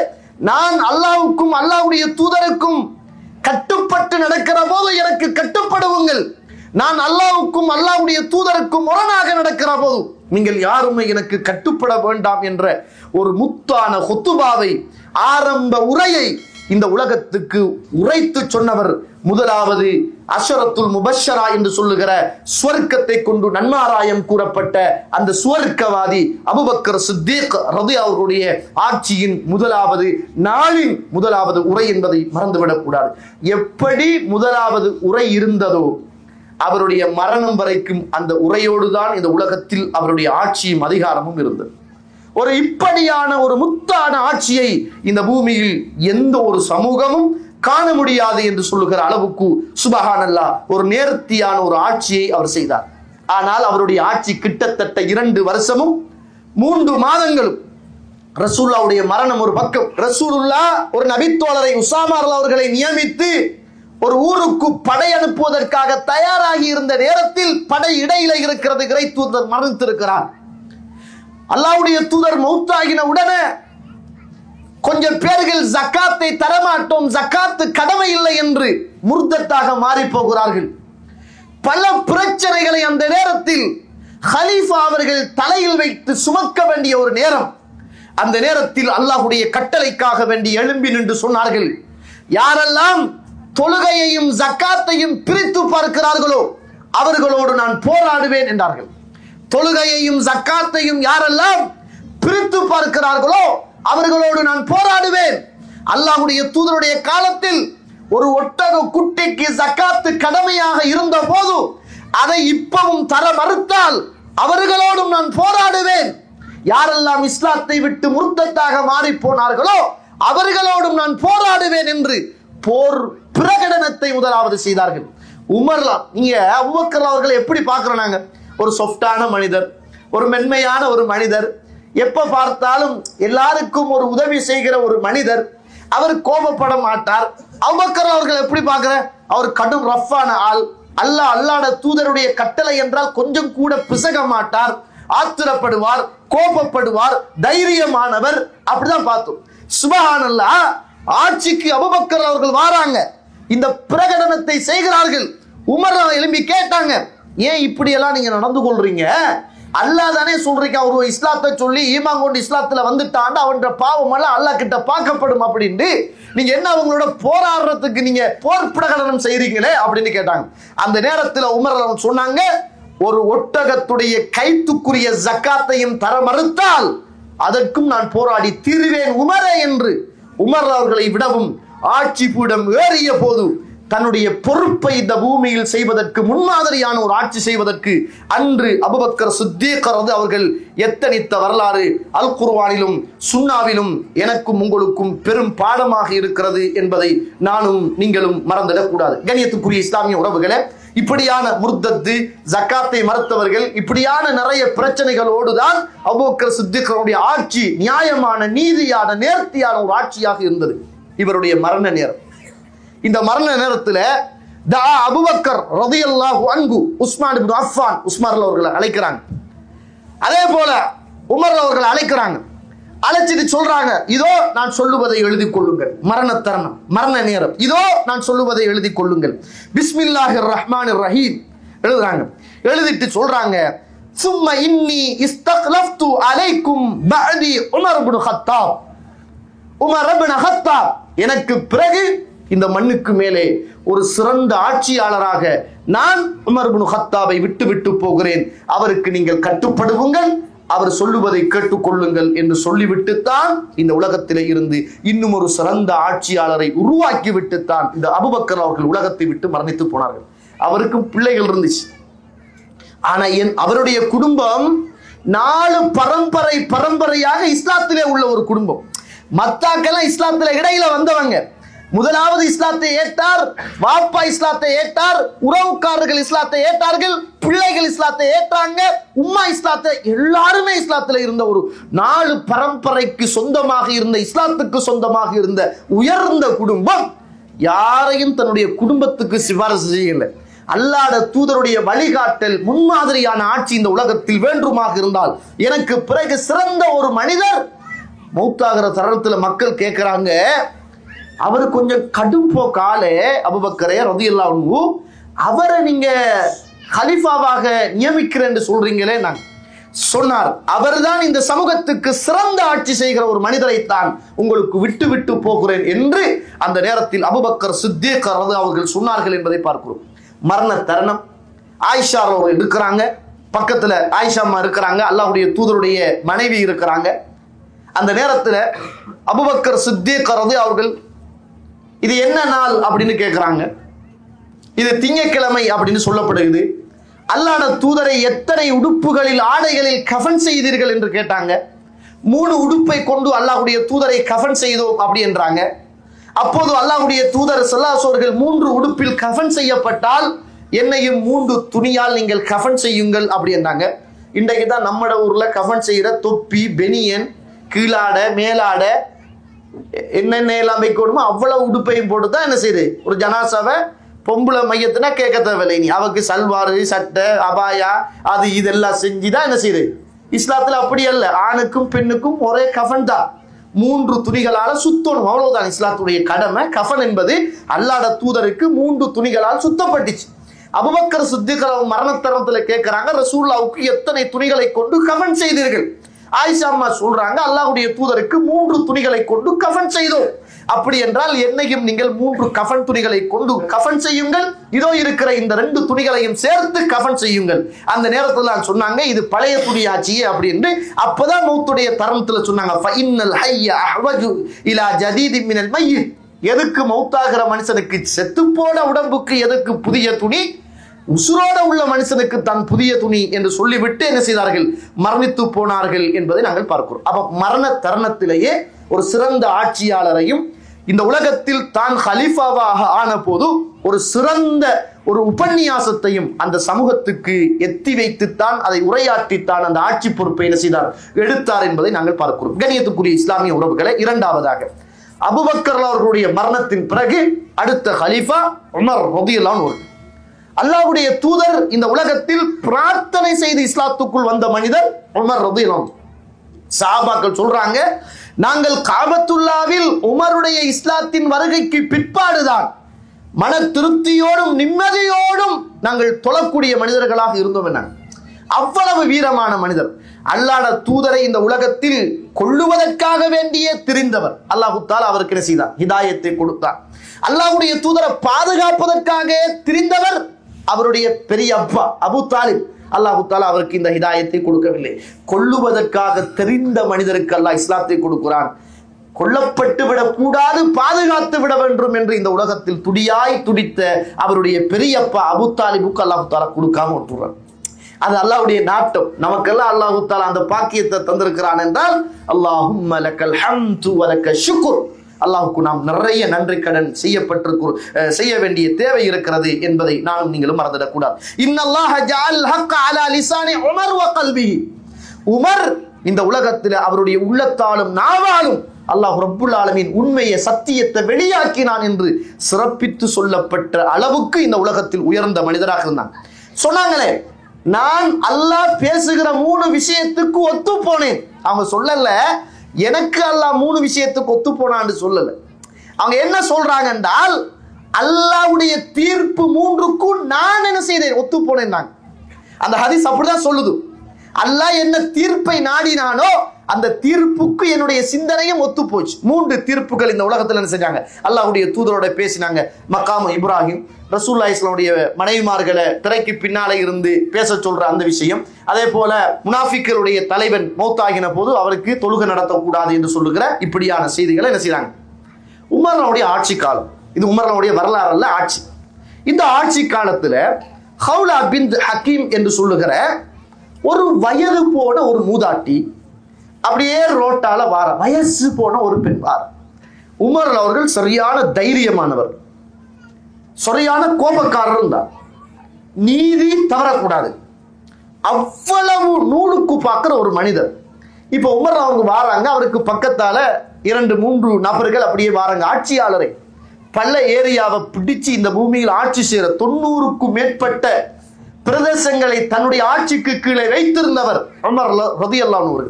நான் அல்லாஹ்வுக்கும் அல்லாஹ்வுடைய தூதருக்கும் கட்டுப்பட்டு நடக்கிற போது எனக்கு கட்டுப்படுவுங்கள். நான் அல்லாஹ்வுக்கும் அல்லாஹ்வுடைய தூதருக்கும் முரணாக நடக்கிற போது நீங்கள் யாருமே எனக்கு கட்டுப்பட வேண்டாம் என்ற ஒரு முத்தான ஹுத்பாவை, ஆரம்ப உரையை இந்த உலகத்துக்கு உரைத்து சொன்னவர் முதலாவது அஷரத்துல் முபஷரா என்று சொல்லுகிற சுவர்க்கத்தை கொண்டு நன்மாராயம் கூறப்பட்ட அந்த சுவர்க்கவாதி அபூபக்கர் சித்தீக் ரலியல்லாஹு அவர்களுடைய ஆட்சியின் முதலாவது நாளின் முதலாவது உரை என்பதை மறந்துவிடக் கூடாது. எப்படி முதலாவது உரை இருந்ததோ அவருடைய மரணம் வரைக்கும் அந்த உரையோடு தான் இந்த உலகத்தில் அவருடைய ஆட்சியும் அதிகாரமும் இருந்தது. ஒரு இப்படியான ஒரு முத்தான ஆட்சியை இந்த பூமியில் எந்த ஒரு சமூகமும் காண முடியாது என்று சொல்லுகிற அளவுக்கு சுப்ஹானல்லாஹ் ஒரு நேர்த்தியான ஒரு ஆட்சியை அவர் செய்தார். ஆனால் அவருடைய ஆட்சி கிட்டத்தட்ட 2 வருஷமும் 3 மாதங்களும். ரசூலுல்லாஹ்வுடைய மரணம் ஒரு பக்கம், ரசூலுல்லாஹ் ஒரு நபித்தோழரை உஸாமா அவர்களை நியமித்து ஒரு ஊருக்கு படை அனுப்புவதற்காக தயாராகி இருந்த நேரத்தில் படை இடையில இருக்கிறது, இறை தூதர் மரணித்திருக்கிறார். அல்லாஹ்வுடைய தூதர் மௌத்தாகின உடனே கொஞ்சம் பேர்கள் ஜக்காத்தை தரமாட்டோம், ஜக்காத்து கடமை இல்லை என்று முர்தத்தாக மாறி போகிறார்கள். பல பிரச்சனைகளை அந்த நேரத்தில் ஹலீஃபா அவர்கள் தலையில் வைத்து சுமக்க வேண்டிய ஒரு நேரம். அந்த நேரத்தில் அல்லாஹ்வுடைய கட்டளைக்காக வேண்டி எழும்பி நின்று சொன்னார்கள், யாரெல்லாம் தொழுகையையும் ஜக்காத்தையும் பிரித்து பார்க்கிறார்களோ அவர்களோடு நான் போராடுவேன் என்றார்கள். தொழுகையையும் ஜக்காத்தையும் யாரெல்லாம் பிரித்து பார்க்கிறார்களோ அவர்களோடு நான் போராடுவேன். அல்லாஹ்வுடைய தூதருடைய காலத்தில் ஒரு ஒட்டக குட்டிக்கு ஜக்காத்து கடமையாக இருந்த போது அதை இப்பவும் தர மறுத்தால் அவர்களோடும் நான் போராடுவேன். யாரெல்லாம் இஸ்லாத்தை விட்டு முர்த்தத்தாக மாறி போனார்களோ அவர்களோடும் நான் போராடுவேன் என்று போர் பிரகடனத்தை முதலாவது செய்தார்கள். உமர்லாம் நீங்க அபூபக்கர் அவர்களை எப்படி பார்க்கிறோம் நாங்க? ஒரு சாஃப்டான மனிதர், ஒரு மென்மையான ஒரு மனிதர், எப்ப பார்த்தாலும் எல்லாருக்கும் ஒரு உதவி செய்கிற ஒரு மனிதர். அவர் கோபப்பட மாட்டார். அபூபக்கர் அவர்கள் எப்படி பார்க்கிற? அவர் கடும் ரஃப்பான ஆள். அல்லாஹ்வுடைய தூதருடைய கட்டளை என்றால் கொஞ்சம் கூட பிசக மாட்டார், ஆத்திரப்படுவார், கோபப்படுவார், தைரியமானவர். அப்படிதான் பார்த்தோம். சுப்ஹானல்லாஹ், ஆட்சிக்கு அபூபக்கர் அவர்கள் வராங்க, இந்த பிரகடனத்தை செய்கிறார்கள். உமர் எழும்பி கேட்டாங்க, ஏன் இப்படி எல்லாம் நீங்க நடந்து கொள்றீங்க? அல்லாஹ் தானே சொல்றீங்க, ஒரு இஸ்லாத்தை சொல்லி ஈமான் கொண்டு இஸ்லாத்துல வந்துட்டாண்டு அவன் பாவம் எல்லாம் அல்லாஹ் கிட்ட பார்க்கப்படும் அப்படின்ட்டு நீங்க என்ன அவங்களோட போராடுறதுக்கு நீங்க போர் பிரகடனம் செய்றீங்களே அப்படின்னு கேட்டாங்க. அந்த நேரத்தில் உமர் சொன்னாங்க, ஒரு ஒட்டகத்துடைய கைத்துக்குரிய ஜக்காத்தையும் தர மறுத்தால் அதற்கும் நான் போராடி தீர்வேன் உமரே என்று உமர் அவர்களை விடவும் ஆட்சி பீடம் ஏறிய போது தன்னுடைய பொறுப்பை இந்த பூமியில் செய்வதற்கு, முன்மாதிரியான ஒரு ஆட்சி செய்வதற்கு அன்று அபூபக்கர் சித்தீக் அவர்கள் எத்தனித்த வரலாறு அல் குர்ஆனிலும் சுன்னாவிலும் எனக்கும் உங்களுக்கும் பெரும் பாடமாக இருக்கிறது என்பதை நானும் நீங்களும் மறந்துடக்கூடாது. கண்ணியத்துக்குரிய இஸ்லாமிய உறவுகளே, இப்படியான முர்தத்து, ஜக்காத்தை மறுத்தவர்கள், இப்படியான நிறைய பிரச்சனைகளோடு தான் அபூபக்கர் சித்தீக் ஆட்சி நியாயமான, நீதியான, நேர்த்தியான ஒரு ஆட்சியாக இருந்தது. இவருடைய மரண நேரம், இந்த மரண நேரத்தில் அபூபக்கர் ரலியல்லாஹு அன்ஹு உஸ்மான் இப்னு அஃபான், உஸ்மான் அவர்களை அழைக்கிறாங்க. அதே போல உமர் அவர்களை அழைக்கிறாங்க. அழைச்சிட்டு சொல்றாங்க, இதோ நான் சொல்லுவதை எழுதி கொள்ளுங்கள். மரண தருணம், மரண நேரம், இதோ நான் சொல்லுவதை எழுதி கொள்ளுங்கள். பிஸ்மில்லாஹிர் ரஹ்மானிர் ரஹீம் எழுதுறாங்க. எழுதிட்டு சொல்றாங்க, சும்ம இன்னி இஸ்தக்லஃப்து அலைக்கும் பஅதி Umar ibn Khattab. Umar ibn Khattab எனக்கு பிறகு இந்த மண்ணுக்கு மேலே ஒரு சிறந்த ஆட்சியாளராக நான் உமர் இப்னு கத்தாபை விட்டு விட்டு போகிறேன். அவருக்கு நீங்கள் கட்டுப்படுவுங்கள், அவர் சொல்லுவதை கேட்டுக்கொள்ளுங்கள் என்று சொல்லிவிட்டுத்தான் இந்த உலகத்திலே இருந்து இன்னும் ஒரு சிறந்த ஆட்சியாளரை உருவாக்கி விட்டுத்தான் இந்த அபூபக்கர் அவர்கள் உலகத்தை விட்டு மரணித்து போனார்கள். அவருக்கும் பிள்ளைகள் இருந்துச்சு. ஆனா அவருடைய குடும்பம் 4 பரம்பரையாக இஸ்லாத்திலே உள்ள ஒரு குடும்பம். மத்தாக்கெல்லாம் இஸ்லாத்தில இடையில வந்தவங்க. முதலாவது இஸ்லாத்தை ஏற்றார், வாப்பா இஸ்லாத்தை ஏற்றார், உறவுக்காரர்கள் இஸ்லாத்தை ஏற்றார்கள், பிள்ளைகள் இஸ்லாத்தை ஏற்றாங்க, உம்மா இஸ்லாத்தை, எல்லாருமே இஸ்லாத்துல இருந்த ஒரு 4 பரம்பரைக்கு சொந்தமாக இருந்த, இஸ்லாத்துக்கு சொந்தமாக இருந்த உயர்ந்த குடும்பம் யாரையும் தன்னுடைய குடும்பத்துக்கு சிபாரிசு செய்யல. அல்லாஹ்வுடைய தூதருடைய வழிகாட்டல், முன்மாதிரியான ஆட்சி இந்த உலகத்தில் வேண்டுமாக இருந்தால் எனக்கு பிறகு சிறந்த ஒரு மனிதர் மௌத்தாகிற தருணத்தில் மக்கள் கேட்கிறாங்க, அவர் கொஞ்சம் கடும் போக்காலே அபூபக்கரே ரலியல்லாஹு அன்ஹு, அவரை நீங்க கலீஃபாவாக நியமிக்கிறேன் என்று சொல்றீங்களே. நான் சொன்னார், அவர்தான் இந்த சமூகத்துக்கு சிறந்த ஆட்சி செய்கிற ஒரு மனிதரைத்தான் உங்களுக்கு விட்டு விட்டு போகிறேன் என்று அந்த நேரத்தில் அபூபக்கர் சித்தீக் அவர்கள் சொன்னார்கள் என்பதை பார்க்கிறோம். மரண தருணம், ஆயிஷா அவர்கள் இருக்கிறாங்க, பக்கத்துல ஆயிஷா அம்மா இருக்கிறாங்க, அல்லாஹ்வுடைய தூதருடைய மனைவி இருக்கிறாங்க. அந்த நேரத்தில் அபூபக்கர் சித்தீக் அவர்கள் இது என்ன நாள் அப்படின்னு கேட்கிறாங்க. இது திங்கட்கிழமை அப்படின்னு சொல்லப்படுகிறது. அல்லாஹ்வுடைய தூதரை எத்தனை உடுப்புகளில், ஆடைகளில் கஃன் செய்தீர்கள் என்று கேட்டாங்க. 3 உடுப்பை கொண்டு அல்லாஹ்வுடைய தூதரை கஃன் செய்தோம் அப்படி என்றாங்க. அப்போது அல்லாஹ்வுடைய தூதர் ஸல்லல்லாஹு அலைஹி வஸல்லம் 3 உடுப்பில் கஃன் செய்யப்பட்டால் என்னையும் 3 துணியால் நீங்கள் கஃன் செய்யுங்கள் அப்படி என்றாங்க. இன்றைக்கு தான் நம்மட ஊர்ல கஃன் செய்கிற தொப்பி, பெனியன், கீழாடை, மேலாடை, என்னென்ன எல்லாம் வைக்கணுமோ அவ்வளவு உடுப்பையும் போட்டு தான் என்ன செய்யுது ஒரு ஜனாசாவை பொம்பளை மையத்தினா கேட்க தேவையில்லை. நீ அவருக்கு சல்வாரு, சட்டை, அபாயா, அது இதெல்லாம் செஞ்சுதான் என்ன செய்யுது இஸ்லாத்துல அப்படி அல்ல, ஆணுக்கும் பெண்ணுக்கும் ஒரே கஃன் தான், 3 துணிகளால சுத்தணும், அவ்வளவுதான் இஸ்லாத்துடைய கடமை. கஃன் என்பது அல்லாஹ்வுடைய தூதருக்கு 3 துணிகளால் சுத்தப்பட்டுச்சு. அபூபக்கர் சித்திக் மரண தருணத்துல கேட்கிறாங்க, ரசூலுல்லாஹ்வுக்கு எத்தனை துணிகளை கொண்டு கஃன் செய்தீர்கள்? ஆயிஷா அம்மா சொல்றாங்க, அல்லாஹ்வுடைய தூதருக்கு 3 துணிகளை கொண்டு கஃன் செய்தோம். அப்படி என்றால் என்னையும் நீங்கள் 3 கஃன் துணிகளை கொண்டு கஃன் செய்யுங்கள், இதோ இருக்கிற இந்த 2 துணிகளையும் சேர்த்து கஃன் செய்யுங்கள். அந்த நேரத்தில் நான் சொன்னாங்க, இது பழைய துணியாச்சியே அப்படின்னு. அப்பதான் மௌத்துடைய தருணத்துல சொன்னாங்க, ஃபஇன்னல் ஹய்ய அஹ்வஜு இலா ஜதீதின் மினல் மய்யித். எதுக்கு மௌத்தாகிற மனுஷனுக்கு செத்து போன உடம்புக்கு எதுக்கு புதிய துணி? உசுரோட உள்ள மனுஷனுக்கு தான் புதிய துணி என்று சொல்லிவிட்டு என்ன செய்தார்கள்? மரணித்து போனார்கள் என்பதை நாங்கள் பார்க்கிறோம். அப்ப மரண தருணத்திலேயே ஒரு சிறந்த ஆட்சியாளரையும் இந்த உலகத்தில் தான் ஹலீஃபாவாக ஆன போது ஒரு சிறந்த ஒரு உபன்யாசத்தையும் அந்த சமூகத்துக்கு எத்தி வைத்துத்தான் அதை உரையாற்றித்தான் அந்த ஆட்சி பொறுப்பை என்ன செய்தார்? எடுத்தார் என்பதை நாங்கள் பார்க்கிறோம். கண்ணியத்துக்குரிய இஸ்லாமிய உறவுகளை, இரண்டாவதாக அபூபக்கர் அவர்களுடைய மரணத்தின் பிறகு அடுத்த ஹலீஃபா உமர் ரலியல்லாஹு அன்ஹு. அல்லாஹ்வுடைய தூதர் இந்த உலகத்தில் பிரார்த்தனை செய்து இஸ்லாத்துக்குள் வந்த மனிதர் உமர் ரலியல்லாஹு அன்ஹு. சஹாபாக்கள் சொல்றாங்க, நாங்கள் காபத்துல்லாவில் உமருடைய இஸ்லாத்தின் வருகைக்கு பிற்பாடுதான் மன திருப்தியோடும் நிம்மதியோடும் நாங்கள் தொழக்கூடிய மனிதர்களாக இருந்தோம். என்ன அவ்வளவு வீரமான மனிதர். அல்லாஹ்வுடைய தூதரை இந்த உலகத்தில் கொல்லுவதற்காக வேண்டியே திரிந்தவர். அல்லாஹ் தஆலா அவருக்கு என்ன செய்தார்? ஹிதாயத்தை கொடுத்தார். அல்லாஹ்வுடைய தூதரை பாதுகாப்பதற்காக திரிந்தவர் அவருடைய பெரிய அப்பா அபூ தாலிப். அல்லாஹ் தஆலா அவருக்கு இந்த ஹிதாயத்தை கொடுக்கவில்லை. கொல்லுவதற்காக தெரிந்த மனிதருக்கு அல்லாஹ் இஸ்லாத்தை கொடுக்கிறான். கொல்லப்பட்டு விடக்கூடாது, பாதுகாத்து விட வேண்டும் என்று இந்த உலகத்தில் துடியாய் துடித்த அவருடைய பெரியப்பா அபூ தாலிபுக்கு அல்லாஹ் தஆலா கொடுக்காம விட்டுறான். அது அல்லாஹ்வுடைய நாட்டம். நமக்கெல்லாம் அல்லாஹ் தஆலா அந்த பாக்கியத்தை தந்திருக்கிறான் என்றால் அல்லாஹும்ம லக்கல் ஹம்து வ லக்க ஷுக்ர். அல்லாஹ்வுக்கு நாம் நிறைய நன்றி கடன் செய்ய வேண்டிய தேவை இருக்கிறது என்பதை நானும் நீங்களும் மறந்துடக்கூடாது. இன்னல்லாஹ ஜஅல் ஹக்க அலா லிசானி உமர் வ கல்பிஹி. உமர் இந்த உலகத்தில் அவருடைய உள்ளத்தாலும் நாவாலும் அல்லாஹ் ரப்புல் ஆலமீன் உண்மையை சத்தியத்தை வெளியாக்கினான் என்று சிறப்பித்து சொல்லப்பட்ட அளவுக்கு இந்த உலகத்தில் உயர்ந்த மனிதராக இருந்தான். சொன்னாங்களே, நான் அல்லாஹ் பேசுகிற 3 விஷயத்துக்கு ஒத்து போனேன். அவங்க சொல்லல எனக்கு அல்லாஹ் 3 விஷயத்துக்கு ஒத்து போனான்னு சொல்லல. அவங்க என்ன சொல்றாங்க என்றால், அல்லாஹ்வுடைய தீர்ப்பு 3க்கும் நான் என்ன செய்தேன்? ஒத்து போனேன். அந்த ஹதீஸ் அப்படிதான் சொல்லுது. அல்லாஹ் என்ன தீர்ப்பை நாடினானோ அந்த தீர்ப்புக்கு என்னுடைய சிந்தனையும் ஒத்து போச்சு. 3 தீர்ப்புகள் இந்த உலகத்தில் என்ன செஞ்சாங்க? அல்லாஹ்வுடைய தூதரோட பேசினாங்க. மகாம் இப்ராஹிம், ரசூலுல்லாஹி ஸல்லல்லாஹு அலைஹி மனைவிமார்களை திரைக்கு பின்னாலே இருந்து பேச சொல்ற அந்த விஷயம். அதே போல முனாஃபிக்களுடைய தலைவன் மௌத்தாகின போது அவருக்கு தொழுகை நடத்தக்கூடாது என்று சொல்லுகிற இப்படியான செய்திகளை என்ன செய்றாங்க? உமருடைய ஆட்சி காலம் இது. உமருடைய வரலாறு அல்ல, ஆட்சி. இந்த ஆட்சி காலத்துல ஹவுலா பின்த் ஹக்கீம் என்று சொல்லுகிற ஒரு வயது போன ஒரு மூதாட்டி அப்படியே ரோட்டால வார, வயசு போன ஒரு பெண் வார. உமர் அவர்கள் சரியான தைரியமானவர், சரியான கோபக்காரர் இருந்தார். நீதி தவறக்கூடாது, அவ்வளவு நூலுக்கு பார்க்கிற ஒரு மனிதர். இப்ப உமர் அவங்க வாராங்க, அவருக்கு பக்கத்தால 2-3 நபர்கள் அப்படியே வாராங்க. ஆட்சியாளரை பல ஏரியாவை பிடிச்சு இந்த பூமியில் ஆட்சி செய்யற 90க்கும் மேற்பட்ட பிரதேசங்களை தன்னுடைய ஆட்சிக்கு கீழே வைத்திருந்தவர் உமர் ரலியல்லாஹு அன்ஹு.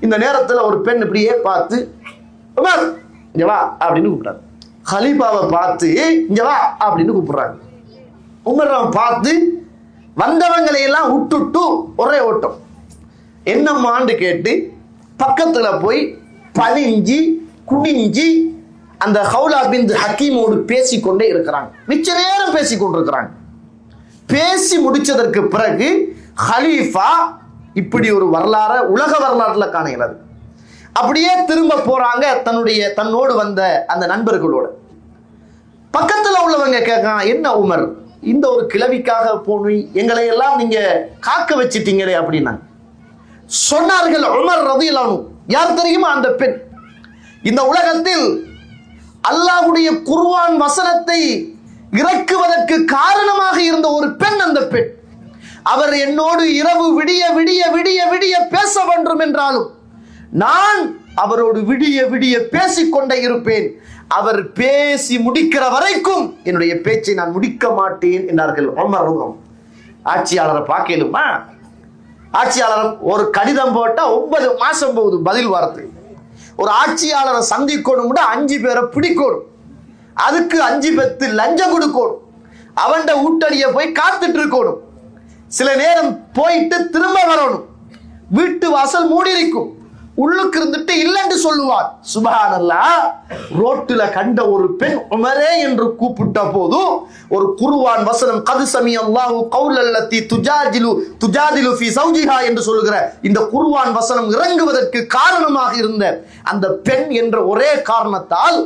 இந்த நேரத்தில் ஒரு பெண் இப்படியே பார்த்து, உமர் இங்க வா அப்படின்னு கூப்பிட்டாங்க. ஹலீஃபாவை பார்த்து இங்க வா அப்படின்னு கூப்பிடுறாங்க. உமர் பார்த்து வந்தவங்களை எல்லாம் விட்டுட்டு ஒரே ஓட்டம். என்னம்மான்னு கேட்டு பக்கத்துல போய் பணிஞ்சி குனிஞ்சி அந்த ஹவுலா பின்த் ஹக்கீமோடு பேசிக்கொண்டே இருக்கிறாங்க. மிச்ச நேரம் பேசிக்கொண்டிருக்கிறாங்க. பேசி முடிச்சதற்கு பிறகு ஹலீஃபா இப்படி ஒரு வரலாறு உலக வரலாறுல காணுகிறது. அப்படியே திரும்ப போறாங்க தன்னோடு வந்த அந்த நண்பர்களோட. பக்கத்துல உள்ளவங்க கேட்கறாங்க, என்ன உமர், இந்த ஒரு கிழவிக்காக போய் எங்களை எல்லாம் நீங்க காக்க வச்சிட்டீங்களே அப்படின்னா சொன்னார்கள். உமர் ரலியல்லாஹு அன்ஹு யார் தெரியுமா? அந்த பெண். இந்த உலகத்தில் அல்லாஹ்வுடைய குர்ஆன் வசனத்தை இறக்குவதற்கு காரணமாக இருந்த ஒரு பெண் அந்த பெண். அவர் என்னோடு இரவு விடிய விடிய விடிய விடிய பேச வேண்டும் என்றாலும் நான் அவரோடு விடிய விடிய பேசிக்கொண்டே இருப்பேன். அவர் பேசி முடிக்கிற வரைக்கும் என்னுடைய பேச்சை நான் முடிக்க மாட்டேன் என்றார்கள் உமர். ஆட்சியாளரை பார்க்கலுமா? ஆட்சியாளர் ஒரு கடிதம் போட்டா 9 மாசம் போகுது பதில் வாரத்துக்கு. ஒரு ஆட்சியாளரை சந்திக்கணும்னா 5 பேரை பிடிக்கணும், அதுக்கு 5 பேத்து லஞ்சம் கொடுக்கணும், அவன் ஊட்டடிய போய் காத்துட்டு இருக்கணும், சில நேரம் போயிட்டு திரும்ப வரணும், வீட்டு வாசல் மூடி இருக்கும், உள்ளுக்கு இருந்துட்டு இல்லைன்னு சொல்லுவார். சுப்ஹானல்லாஹ். ரோட்டுல கண்ட ஒரு பெண் உமரே என்று கூப்பிட்ட போது ஒரு குர்ஆன் வசனம் கத் சமிஅல்லாஹு கௌலல்லதி துஜாதிலு ஃபீ ஸௌஜிஹா என்று சொல்லுகிற இந்த குர்ஆன் வசனம் இறங்குவதற்கு காரணமாக இருந்த அந்த பெண் என்ற ஒரே காரணத்தால்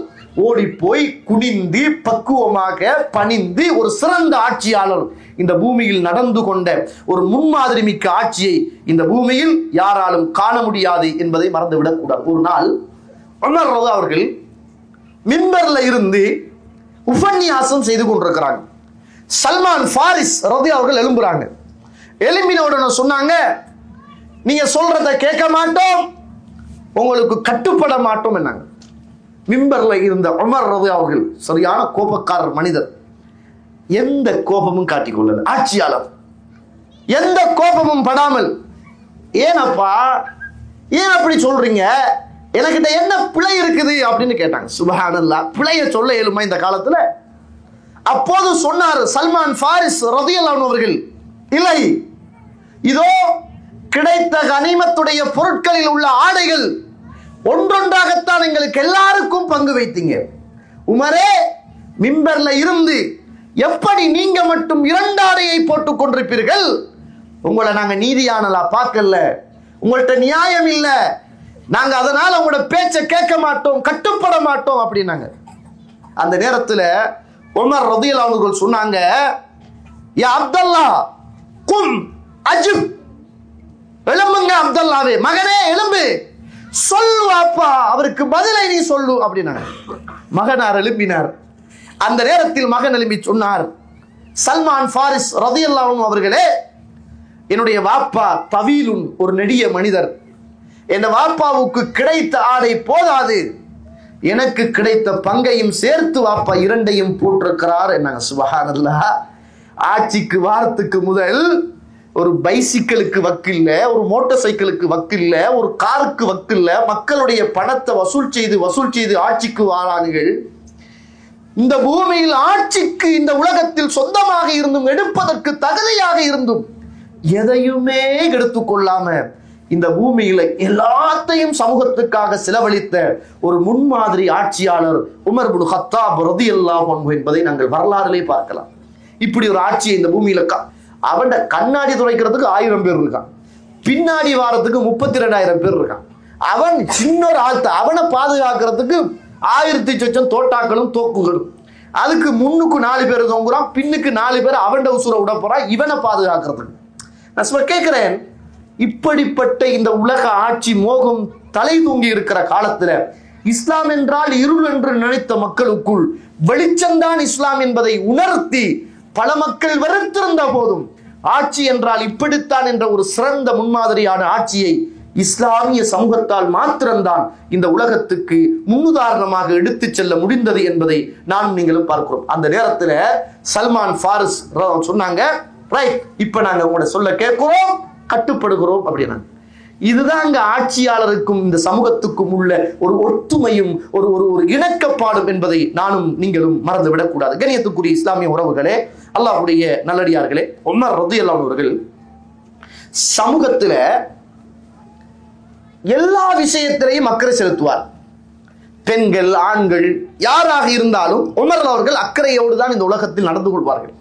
ஓடி போய் குனிந்து பக்குவமாக பணிந்து ஒரு சிறந்த ஆட்சியாளர் இந்த பூமியில் நடந்து கொண்ட ஒரு முன்மாதிரி மிக்க ஆட்சியை இந்த பூமியில் யாராலும் காண முடியாது என்பதை மறந்துவிடக் கூடாது. ஒரு நாள் உமர் ரலியல்லாஹு அவர்கள் மிம்பர்ல இருந்து உபன்யாசம் செய்து கொண்டிருக்கிறாங்க. சல்மான் ஃபாரிஸ் ரலியல்லாஹு அவர்கள் எழும்புறாங்க. எழும்பின உடனே சொன்னாங்க, நீங்க சொல்றத கேட்க மாட்டோம், உங்களுக்கு கட்டுப்பட மாட்டோம் என்னாங்க. மிம்பர்ல இருந்த உமர் ரலியல்லாஹு அவர்கள் சரியான கோபக்காரர் மனிதர், எந்த கோபமும் காட்டிக்கொள்ளல. ஆட்சியாளர் எந்த கோபமும் படாமல், ஏனப்பா ஏன் அப்படி சொல்றீங்க, எனக்கிட்ட என்ன பிழை இருக்குது அப்படின்னு கேட்டாங்க. சுப்ஹானல்லாஹ். பிழைய சொல்ல இயலுமா இந்த காலத்துல? அப்போது சொன்னார் சல்மான் ஃபாரிஸ் ரலியல்லாஹு அவர்கள், இல்லை, இதோ கிடைத்த கனிமத்துடைய பொருட்களில் உள்ள ஆடைகள் ஒன்றொன்றாகத்தான் எங்களுக்கு எல்லாருக்கும் பங்கு வைத்தீங்க. உமரே, மிம்பர்ல இருந்து எப்படி நீங்க மட்டும் 2 ஆடையை போட்டுக் கொண்டிருப்பீர்கள்? உங்களை நாங்க நீதியானலா பார்க்கல, உங்கள்ட்ட நியாயம் இல்ல, நாங்க அதனால உங்களோட பேச்சை கேட்க மாட்டோம், கட்டுப்பட மாட்டோம் அப்படின்னாங்க. அந்த நேரத்தில் உமர் ரலியல்லாஹு அவர்கள் சொன்னாங்க, யா அப்துல்லா கும் அஜிப், எழும்புங்க அப்துல்லாவே, மகனே எழும்பு, சொல்லு அப்பா, அவருக்கு பதிலை நீ சொல்லு அப்படின்னாங்க. மகனார் எழுப்பினார். அந்த நேரத்தில் மகன் எழுப்பி சொன்னார், சல்மான் ஃபாரிஸ் ரலியல்லாஹு அவர்களே, என்னுடைய வாப்பா தவீலுன், ஒரு நெடிய மனிதர், என் வாப்பாவுக்கு கிடைத்த ஆடை போதாது, எனக்கு கிடைத்த பங்கையும் சேர்த்து வாப்பா 2ஐயும் போட்டிருக்கிறார் என்னாங்க. சுப்ஹானல்லாஹ். ஆட்சிக்கு வாரத்துக்கு முதல் ஒரு பைசிக்கிளுக்கு வக்கில்ல, ஒரு மோட்டார் சைக்கிளுக்கு வக்கில்ல, ஒரு காருக்கு வக்கில்ல, மக்களுடைய பணத்தை வசூல் செய்து ஆட்சிக்கு வாரார்கள். இந்த பூமியில் ஆட்சிக்கு இந்த உலகத்தில் சொந்தமாக இருந்தும் எடுப்பதற்கு தகுதியாக இருந்தும் எதையுமே எடுத்துக்கொள்ளாம இந்த பூமியில எல்லாத்தையும் சமூகத்துக்காக செலவழித்த ஒரு முன்மாதிரி ஆட்சியாளர் உமர் இப்னு கத்தாப் ரலியல்லாஹு அன்ஹு என்பதை நாங்கள் வரலாறிலே பார்க்கலாம். இப்படி ஒரு ஆட்சியை இந்த பூமியில அவன் கண்ணாடி துடைக்கிறதுக்கு 1000 பேர் இருக்கான், பின்னாடி வாரத்துக்கு 32,000 பேர் இருக்கான். அவன் சின்ன ஒரு ஆழ்த்த, அவனை பாதுகாக்கிறதுக்கு 1000 சொச்சம் தோட்டாக்களும் தோக்குகளும், அதுக்கு முன்னுக்கு 4 பேர் தொங்குறான், பின்னுக்கு 4 பேர் அவன் உசுரை விட போறான் இவனை பாதுகாக்கிறதுக்கு. நான் கேட்கிறேன், இப்படிப்பட்ட இந்த உலக ஆட்சி மோகம் தலை தூங்கி இருக்கிற காலத்துல இஸ்லாம் என்றால் இருள் என்று நினைத்த மக்களுக்குள் வெளிச்சம்தான் இஸ்லாம் என்பதை உணர்த்தி பல மக்கள் வெறுத்திருந்த போதும் ஆட்சி என்றால் இப்படித்தான் என்ற ஒரு சிறந்த முன்மாதிரியான ஆட்சியை இஸ்லாமிய சமூகத்தால் மாத்திரம்தான் இந்த உலகத்துக்கு முன்னுதாரணமாக எடுத்து செல்ல முடிந்தது என்பதை நான் நீங்களும் பார்க்கிறோம். அந்த நேரத்தில் சல்மான் ஃபாரிஸ் சொன்னாங்க, ரைட், இப்ப நாங்க உங்களோட சொல்ல கேட்கிறோம், கட்டுப்படுகிறோம் அப்படின்னா. இதுதான் அங்க ஆட்சியாளருக்கும் இந்த சமூகத்துக்கும் உள்ள ஒரு ஒற்றுமையும் ஒரு ஒரு இணக்கப்பாடும் என்பதை நானும் நீங்களும் மறந்துவிடக் கூடாது. கண்ணியத்துக்குரிய இஸ்லாமிய உறவுகளே, அல்லாஹ்வுடைய நல்லடியார்களே, உமர் ரலியல்லாஹு அவர்கள் சமூகத்துல எல்லா விஷயத்திலையும் அக்கறை செலுத்துவார். பெண்கள், ஆண்கள், யாராக இருந்தாலும் உமர் அவர்கள் அக்கறையோடு தான் இந்த உலகத்தில் நடந்து கொள்வார்கள்.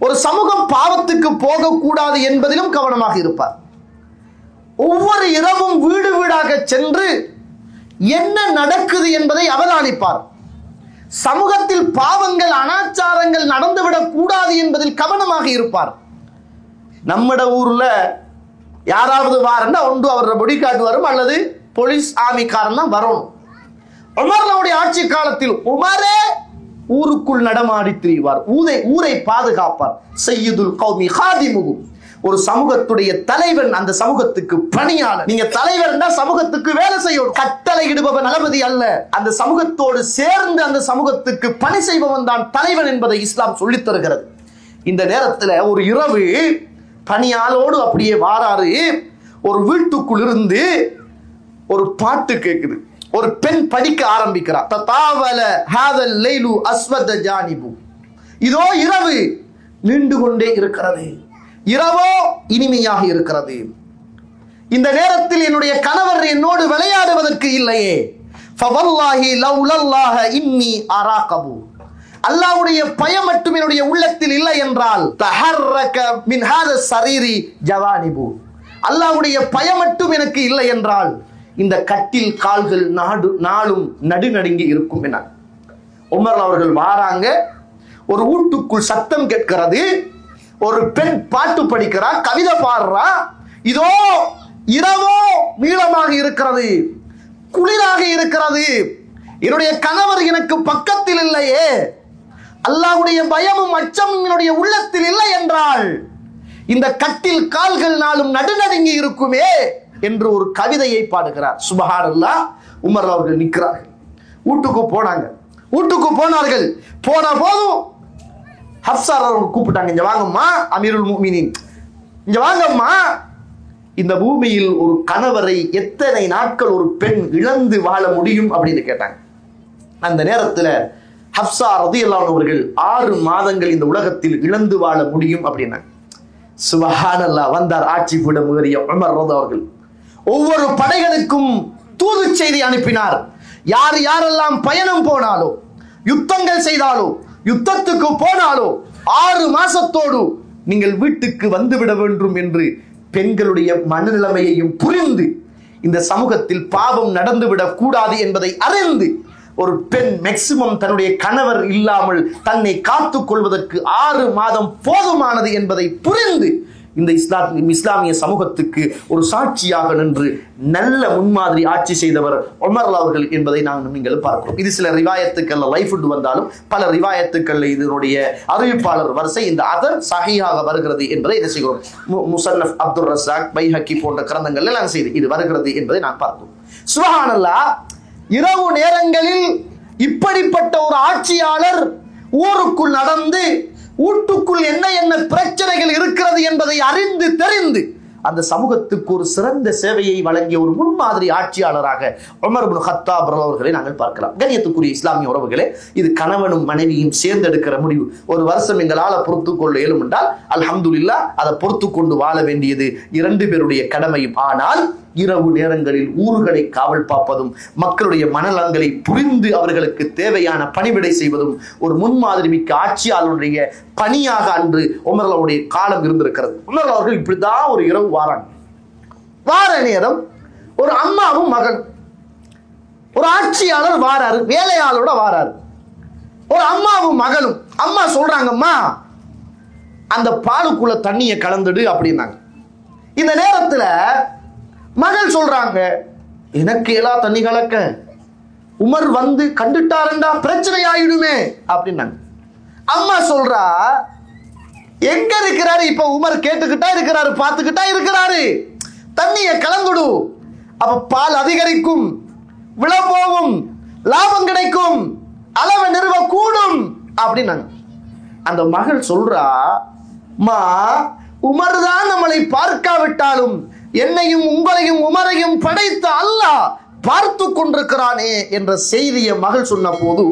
ஒரு சமூகம் பாவத்துக்கு போகக்கூடாது என்பதிலும் கவனமாக இருப்பார். ஒவ்வொரு இரவும் வீடு வீடாக சென்று என்ன நடக்குது என்பதை அவதானிப்பார். சமூகத்தில் பாவங்கள், அனாச்சாரங்கள் நடந்துவிடக் கூடாது என்பதில் கவனமாக இருப்பார். நம்மட ஊர்ல யாராவது வாரன்னா ஒன்று அவரோட பொடிகார்டு வரும், அல்லது போலீஸ் ஆர்மிக்காரன் தான் வரணும். உமர்னுடைய ஆட்சி காலத்தில் உமரே ஊருக்குள் நடமாடி திரிவார், ஊரை பாதுகாப்பார். சையதுல் கௌமி ஹாதிமுஹு, ஒரு சமூகத்துடைய தலைவன் அந்த சமூகத்துக்கு பணியாளர். நீங்க தலைவர்னா சமூகத்துக்கு வேலை செய்யணும், கட்டளை இடுபவன் தளபதி அல்ல. அந்த சமூகத்தோடு சேர்ந்து அந்த சமூகத்துக்கு பணி செய்பவன் தான் தலைவன் என்பதை இஸ்லாம் சொல்லித் தருகிறது. இந்த நேரத்தில் ஒரு இரவு பணியாளோடு அப்படியே வாராரு. ஒரு வீட்டுக்குள் இருந்து ஒரு பாட்டு கேக்குது. ஒரு பெண் படிக்க ஆரம்பிக்கிறார். ததாவல ஹாதல் லைலு அஸ்வத ஜானிபு. இதோ இரவு நீண்டு கொண்டே இருக்கிறது, இரவோ இனிமையாக இருக்கிறது. இந்த நேரத்தில் என்னுடைய கணவர் என்னோடு விளையாடுவதற்கு இல்லையே. ஃபவல்லாஹி லௌலல்லாஹ இன்னி அராகபு. அல்லாஹ்வுடைய பயம் மட்டும் என்னுடைய உள்ளத்தில் இல்லை என்றால் தஹர்ரக மின் ஹாத ஸரீரி ஜவானிபு. அல்லாஹ்வுடைய பயம் மட்டும் எனக்கு இல்லை என்றால் இந்த கட்டில் கால்கள் நாளும் நடுநடுங்கி இருக்கும் என உமர் அவர்கள் வாராங்க. ஒரு வீட்டுக்குள் சத்தம் கேட்கிறது. ஒரு பெண் பாட்டு படிக்கிறா, கவிதை பாடுறா. இதோ இரவோ நீளமாக இருக்கிறது, குளிராக இருக்கிறது. என்னுடைய கணவர் எனக்கு பக்கத்தில் இல்லையே. அல்லாஹ்வுடைய பயமும் அச்சமும் என்னுடைய உள்ளத்தில் இல்லை என்றால் இந்த கட்டில் கால்கள் நாளும் நடுநடுங்கி இருக்குமே என்று ஒரு கவிதையை பாடுகிறார். சுப்ஹானல்லாஹ். உமர் அவர்கள் நிற்கிறார்கள். வீட்டுக்கு போனாங்க. வீட்டுக்கு போனார்கள். போன போதும் ஹப்ஸா அவர்கள் கூப்பிட்டாங்க. இங்க வாங்கம்மா அமீருல் முஃமினீன், இங்க வாங்கம்மா. இந்த பூமியில் ஒரு கணவரை எத்தனை நாட்கள் ஒரு பெண் இழந்து வாழ முடியும் அப்படின்னு கேட்டாங்க. அந்த நேரத்தில் ஹப்ஸா ரலியல்லாஹு அன்ஹா அவர்கள் 6 மாதங்கள் இந்த உலகத்தில் இழந்து வாழ முடியும் அப்படின்னாங்க. சுப்ஹானல்லாஹ். வந்தார் ஆட்சி பீடம் ஏறிய உமர் ரலியல்லாஹு அவர்கள். ஒவ்வொரு படைகளுக்கும் தூது செய்தி அனுப்பினார். யார் யாரெல்லாம் பயணம் போனாலோ, யுத்தங்கள் செய்தாலோ, யுத்தத்துக்கு போனாலோ 6 மாசத்தோடு நீங்கள் வீட்டுக்கு வந்துவிட வேண்டும் என்று பெண்களுடைய மனநிலைமையையும் புரிந்து இந்த சமூகத்தில் பாவம் நடந்துவிடக் கூடாது என்பதை அறிந்து ஒரு பெண் மேக்சிமம் தன்னுடைய கணவர் இல்லாமல் தன்னை காத்துக் கொள்வதற்கு 6 மாதம் போதுமானது என்பதை புரிந்து இந்த இஸ்லாமிய சமூகத்துக்கு ஒரு சாட்சியாக நின்று நல்ல முன்மாதிரி ஆட்சி செய்தவர் உமர் அவர்கள் என்பதை நீங்கள் பார்க்கிறோம். இது சில ரிவாயத்துக்கள் லைஃப் வந்தாலும் பல ரிவாயத்துக்கள் இதனுடைய அறிவிப்பாளர் வரிசை இந்த அதர் சஹீஹாக வருகிறது என்பதை என்ன செய்கிறோம். முஸன்னஃப் அப்துர் ரஸாக், பைஹக்கி போன்ற கிரந்தங்கள் எல்லாம் செய்து இது வருகிறது என்பதை நான் பார்த்தோம். சுப்ஹானல்லாஹ். இரவு நேரங்களில் இப்படிப்பட்ட ஒரு ஆட்சியாளர் ஊருக்குள் நடந்து வீட்டுக்குள் என்ன என்ன பிரச்சனைகள் இருக்கிறது என்பதை அறிந்து தெரிந்து அந்த சமூகத்துக்கு ஒரு சிறந்த சேவையை வழங்கிய ஒரு முன்மாதிரி ஆட்சியாளராக உமர் இப்னு கத்தாப் அவர்களை நாங்கள் பார்க்கலாம். கண்ணியத்துக்குரிய இஸ்லாமிய உறவுகளே, இது கணவனும் மனைவியும் சேர்ந்தெடுக்கிற முடிவு. ஒரு வருஷம் எங்களால் பொறுத்து கொள்ள இயலும் என்றால் அல்ஹம்துலில்லாஹ், அதை பொறுத்து கொண்டு வாழ வேண்டியது 2 பேருடைய கடமையும். ஆனால் இரவு நேரங்களில் ஊர்களை காவல் பார்ப்பதும் மக்களுடைய மனநலங்களை புரிந்து அவர்களுக்கு தேவையான பணிவிடை செய்வதும் ஒரு முன்மாதிரி மிக்க ஆட்சியாளருடைய பணியாக அன்று உமர் அவருடைய காலம் இருந்திருக்கிறது. உமர் அவர்கள் இப்படிதான் ஒரு இரவு வாராங்க. வார நேரம் ஒரு அம்மாவும் மகன், ஒரு ஆட்சியாளர் வாராரு, வேலையாளரோட வாராரு. ஒரு அம்மாவும் மகளும். அம்மா சொல்றாங்கம்மா அந்த பாலுக்குள்ள தண்ணியை கலந்துடு அப்படின்னாங்க. இந்த நேரத்துல மகள் சொல்றாங்க எனக்கு எல்லாம் தண்ணி கலக்க, உமர் வந்து கண்டுட்டாருண்டா பிரச்சனை ஆயிடுமே அப்படின்னாங்க. அம்மா சொல்றா எங்க இருக்கிறாரு இப்ப உமர், கேட்டுக்கிட்டா இருக்கிறாரு, பார்த்துக்கிட்டா இருக்கிறாரு, தண்ணியை கலந்துடு, அப்ப பால் அதிகரிக்கும், விலை போகும், லாபம் கிடைக்கும், அளவை நிறுவ கூடும் அப்படின்னாங்க. அந்த மகள் சொல்றா மா உமர் தான் நம்மளை பார்க்காவிட்டாலும் என்னையும் உங்களையும் உமரையும் படைத்த அல்லாஹ் பார்த்து கொண்டிருக்கிறானே என்ற செய்தியை மகள் சொன்ன போது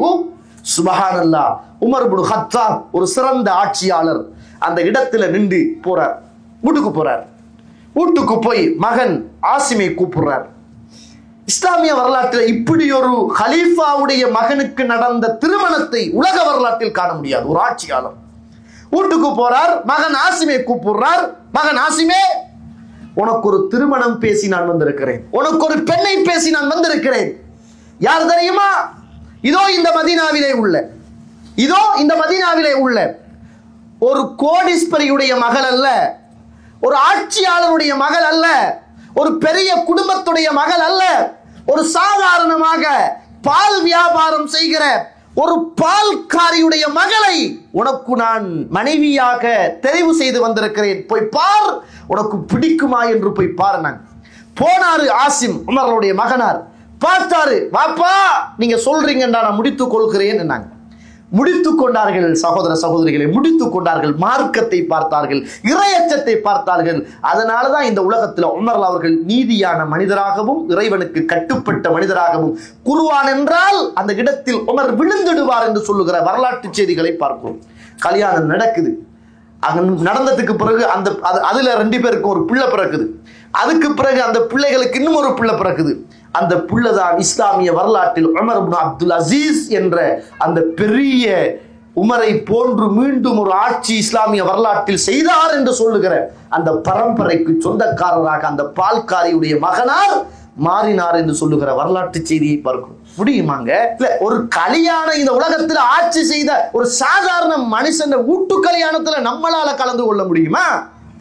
சுப்ஹானல்லாஹ், உமர் இப்னு கத்தாப் ஒரு சிறந்த ஆட்சியாளர் அந்த இடத்துல நின்று போறார். வீட்டுக்கு போறார். வீட்டுக்கு போய் மகன் ஆசிமை கூப்பிடுறார். இஸ்லாமிய வரலாற்றில் இப்படி ஒரு ஹலீஃபாவுடைய மகனுக்கு நடந்த திருமணத்தை உலக வரலாற்றில் காண முடியாது. ஒரு ஆட்சியாளர் வீட்டுக்கு போறார், மகன் ஆசிமை கூப்பிடுறார். மகன் ஆசிமே, உனக்கு ஒரு திருமணம் பேசி நான் வந்திருக்கிறேன், உனக்கு ஒரு பெண்ணை பேசி நான் வந்திருக்கிறேன். யார் தெரியுமா? இதோ இந்த மதீனாவிலே உள்ள ஒரு கோடீஸ்வரியுடைய மகள் அல்ல, ஒரு ஆட்சியாளருடைய மகள் அல்ல, ஒரு பெரிய குடும்பத்துடைய மகள் அல்ல, ஒரு சாதாரணமாக பால் வியாபாரம் செய்கிற ஒரு பால்காரியுடைய மகளை உனக்கு நான் மனைவியாக தெரிவு செய்து வந்திருக்கிறேன், போய் பார், உனக்கு பிடிக்குமா என்று போய் பாருனாங்க. போனாரு ஆசிம், உமருடைய மகனார். பார்த்தாரு, வாப்பா நீங்க சொல்றீங்கடா, நான் முடித்துக் கொள்கிறேன். முடித்துக் கொண்டார்கள். சகோதர சகோதரிகளை முடித்துக் கொண்டார்கள். மார்க்கத்தை பார்த்தார்கள், இறையச்சத்தை பார்த்தார்கள். அதனாலதான் இந்த உலகத்தில் உமர் அவர்கள் நீதியான மனிதராகவும் இறைவனுக்கு கட்டுப்பட்ட மனிதராகவும், குர்ஆன் என்றால் அந்த இடத்தில் உமர் விழுந்துடுவார் என்று சொல்லுகிற வரலாற்று செய்திகளை பார்க்கிறோம். கல்யாணம் நடக்குது, நடந்ததுக்கு பிறகு அதுல 2 பேருக்கு ஒரு பிள்ளை பிறக்குது. அதுக்கு பிறகு அந்த பிள்ளைகளுக்கு இன்னும் ஒரு பிள்ளை பிறக்குது. அந்த புள்ளதான் இஸ்லாமிய வரலாற்றில் உமர் இப்னு அப்துல் அசீஸ் என்ற அந்த பெரிய உமரை போன்று மீண்டும் ஒரு ஆட்சி இஸ்லாமிய வரலாற்றில் செய்தார் என்று சொல்லுகிற அந்த பரம்பரைக்கு சொந்தக்காரராக அந்த பால்காரியுடைய மகனார் மாறினார் என்று சொல்லுகிற வரலாற்று செய்தியை பார்க்கிறோம். முடியுமாங்க? இல்ல, ஒரு கல்யாணம் இந்த உலகத்தில் ஆட்சி செய்த ஒரு சாதாரண மனுஷன் வீட்டு கல்யாணத்துல நம்மளால கலந்து கொள்ள முடியுமா?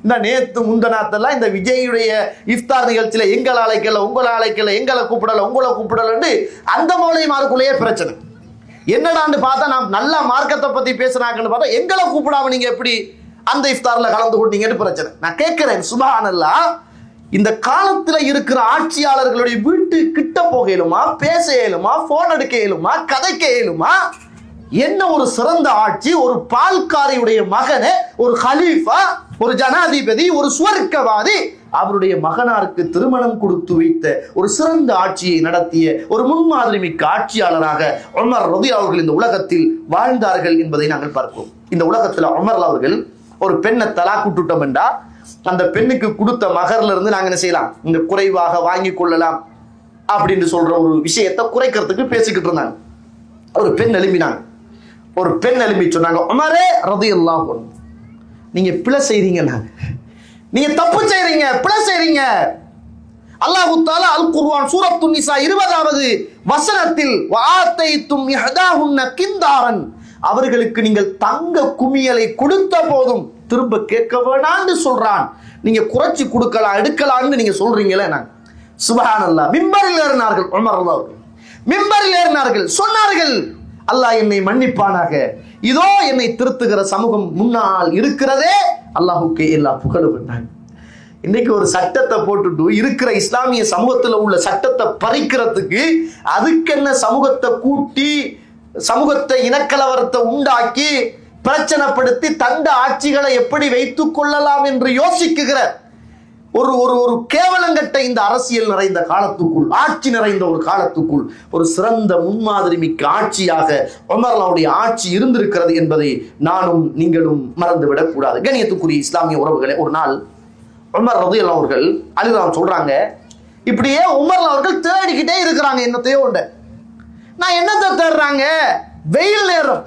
இந்த நேத்து முந்தனாத்தெல்லாம் இந்த விஜயுடைய இஃப்தார் நிகழ்ச்சியில எங்களை அழைக்கல, உங்களை அழைக்கல, எங்களை கூப்பிடல, உங்களை கூப்பிடலன்னு அந்த மூலையுமாருக்குள்ளேயே பிரச்சனை. என்னடான்னு பார்த்தா நாம் நல்லா மார்க்கத்தை பத்தி பேசுறாங்கன்னு பார்த்தா எங்களை கூப்பிடாம நீங்க எப்படி அந்த இஃப்தார்ல கலந்து கொண்டீங்கன்னு பிரச்சனை. நான் கேட்கிறேன், சுப்ஹானல்லாஹ், இந்த காலத்துல இருக்கிற ஆட்சியாளர்களுடைய வீட்டு கிட்ட போக இயலுமா, பேச இயலுமா, போன் எடுக்க இயலுமா, கதைக்க இயலுமா? என்ன ஒரு சிறந்த ஆட்சி! ஒரு பால்காரியுடைய மகனை ஒரு கலீஃபா, ஒரு ஜனாதிபதி, ஒரு சுவர்க்கவாதி அவருடைய மகனாருக்கு திருமணம் கொடுத்து வைத்த ஒரு சிறந்த ஆட்சியை நடத்திய ஒரு முன்மாதிரி மிக்க ஆட்சியாளராக உமர் ரலியல்லாஹு அவர்கள் இந்த உலகத்தில் வாழ்ந்தார்கள் என்பதை நாங்கள் பார்க்கிறோம். இந்த உலகத்தில் உமர் அவர்கள் ஒரு பெண்ணை தலாக் விட்டுட்டோம் என்றா அந்த பெண்ணுக்கு கொடுத்த மகர்ல இருந்து நாங்க என்ன செய்யலாம், இங்க குறைவாக வாங்கி கொள்ளலாம் அப்படின்னு சொல்ற ஒரு விஷயத்தை குறைக்கிறதுக்கு பேசிக்கிட்டு இருந்தாங்க. ஒரு பெண் எழுப்பினாங்க. ஒரு பெண் எழுப்பி சொன்னாங்க, உமரே ரலியல்லாஹு அன்ஹு, நீங்க பிழை செய்றீங்க, நீங்க தப்பு செய்றீங்க, பிழை செய்றீங்க. அல்லாஹ் தஆலா அல் குர்ஆன் சூரத்துன் நிசா 20வது வசனத்தில் வஆதைத்தும் இஹதாஹுன்ன கிந்தாரன், அவர்களுக்கு நீங்கள் தங்க குமியலை கொடுத்த போதும் திரும்ப கேட்க வேண்டாம்னு சொல்றான். நீங்க குறைச்சி கொடுக்கலாம், எடுக்கலாம்னு நீங்க சொல்றீங்களே. நான் சுப்ஹானல்லாஹ், மிம்பரில் ஏறினார்கள் உமர் அவர்கள், மிம்பரில் ஏறினார்கள், சொன்னார்கள், அல்லாஹ் என்னை மன்னிப்பானாக, இதோ என்னை திருத்துகிற சமூகம் முன்னால் இருக்கிறதே, அல்லாஹ்வுக்கு எல்லா புகழும் என்றாங்க. இன்னைக்கு ஒரு சட்டத்தை போட்டுட்டு இருக்கிற இஸ்லாமிய சமூகத்தில் உள்ள சட்டத்தை பறிக்கிறதுக்கு அதுக்கென்ன சமூகத்தை கூட்டி, சமூகத்தை இனக்கலவரத்தை உண்டாக்கி பிரச்சனைப்படுத்தி தண்ட ஆட்சிகளை எப்படி வைத்துக் கொள்ளலாம் என்று யோசிக்குகிற ஒரு ஒரு ஒரு கேவலங்கட்ட இந்த அரசியல் நிறைந்த காலத்துக்குள், ஆட்சி நிறைந்த ஒரு காலத்துக்குள் ஒரு சிறந்த முன்மாதிரி மிக்க ஆட்சியாக உமர்லாவுடைய ஆட்சி இருந்திருக்கிறது என்பதை நானும் நீங்களும் மறந்துவிடக் கூடாது. கண்ணியத்துக்குரிய இஸ்லாமிய உறவுகளே, ஒரு நாள் உமர் ரலியல்லாஹு அவர்கள் அலிராம் சொல்றாங்க, இப்படியே உமர் அவர்கள் தேடிக்கிட்டே இருக்கிறாங்க என்னத்தையோ உண்ட. நான் என்னத்தை தேடுறாங்க? வெயில் நேரம்,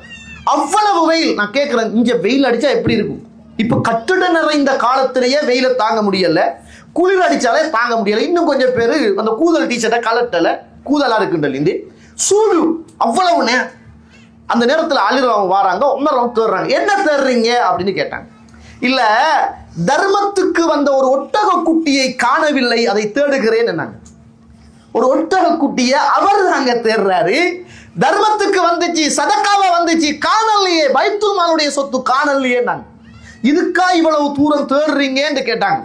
அவ்வளவு வெயில். நான் கேட்கிறேன், இங்க வெயில் அடிச்சா எப்படி இருக்கும்? இப்ப கட்டிட நிறைந்த காலத்திலேயே வெயில தாங்க முடியல, குளிர் அடிச்சாலே தாங்க முடியல. இன்னும் கொஞ்சம் பேரு அந்த கூதல் டிஷர்ட்டை கலட்டல, கூதலா இருக்குன்ற சூடு அவ்வளவு நேரம். அந்த நேரத்தில் அலிராம் வாராங்க, உமர் தேடுறாங்க. என்ன தேடுறீங்க அப்படின்னு கேட்டாங்க. இல்ல, தர்மத்துக்கு வந்த ஒரு ஒட்டக குட்டியை காணவில்லை, அதை தேடுகிறேன் என்னாங்க. ஒரு ஒட்டக குட்டிய அவர் அங்க தேடுறாரு. தர்மத்துக்கு வந்துச்சு, சதக்காவா வந்துச்சு, காணலையே, பைத்துல் மாலுடைய சொத்து காணலையே. நாங்க இதுக்கா இவ்வளவு தூரம் தேடுறீங்கன்னு கேட்டாங்க.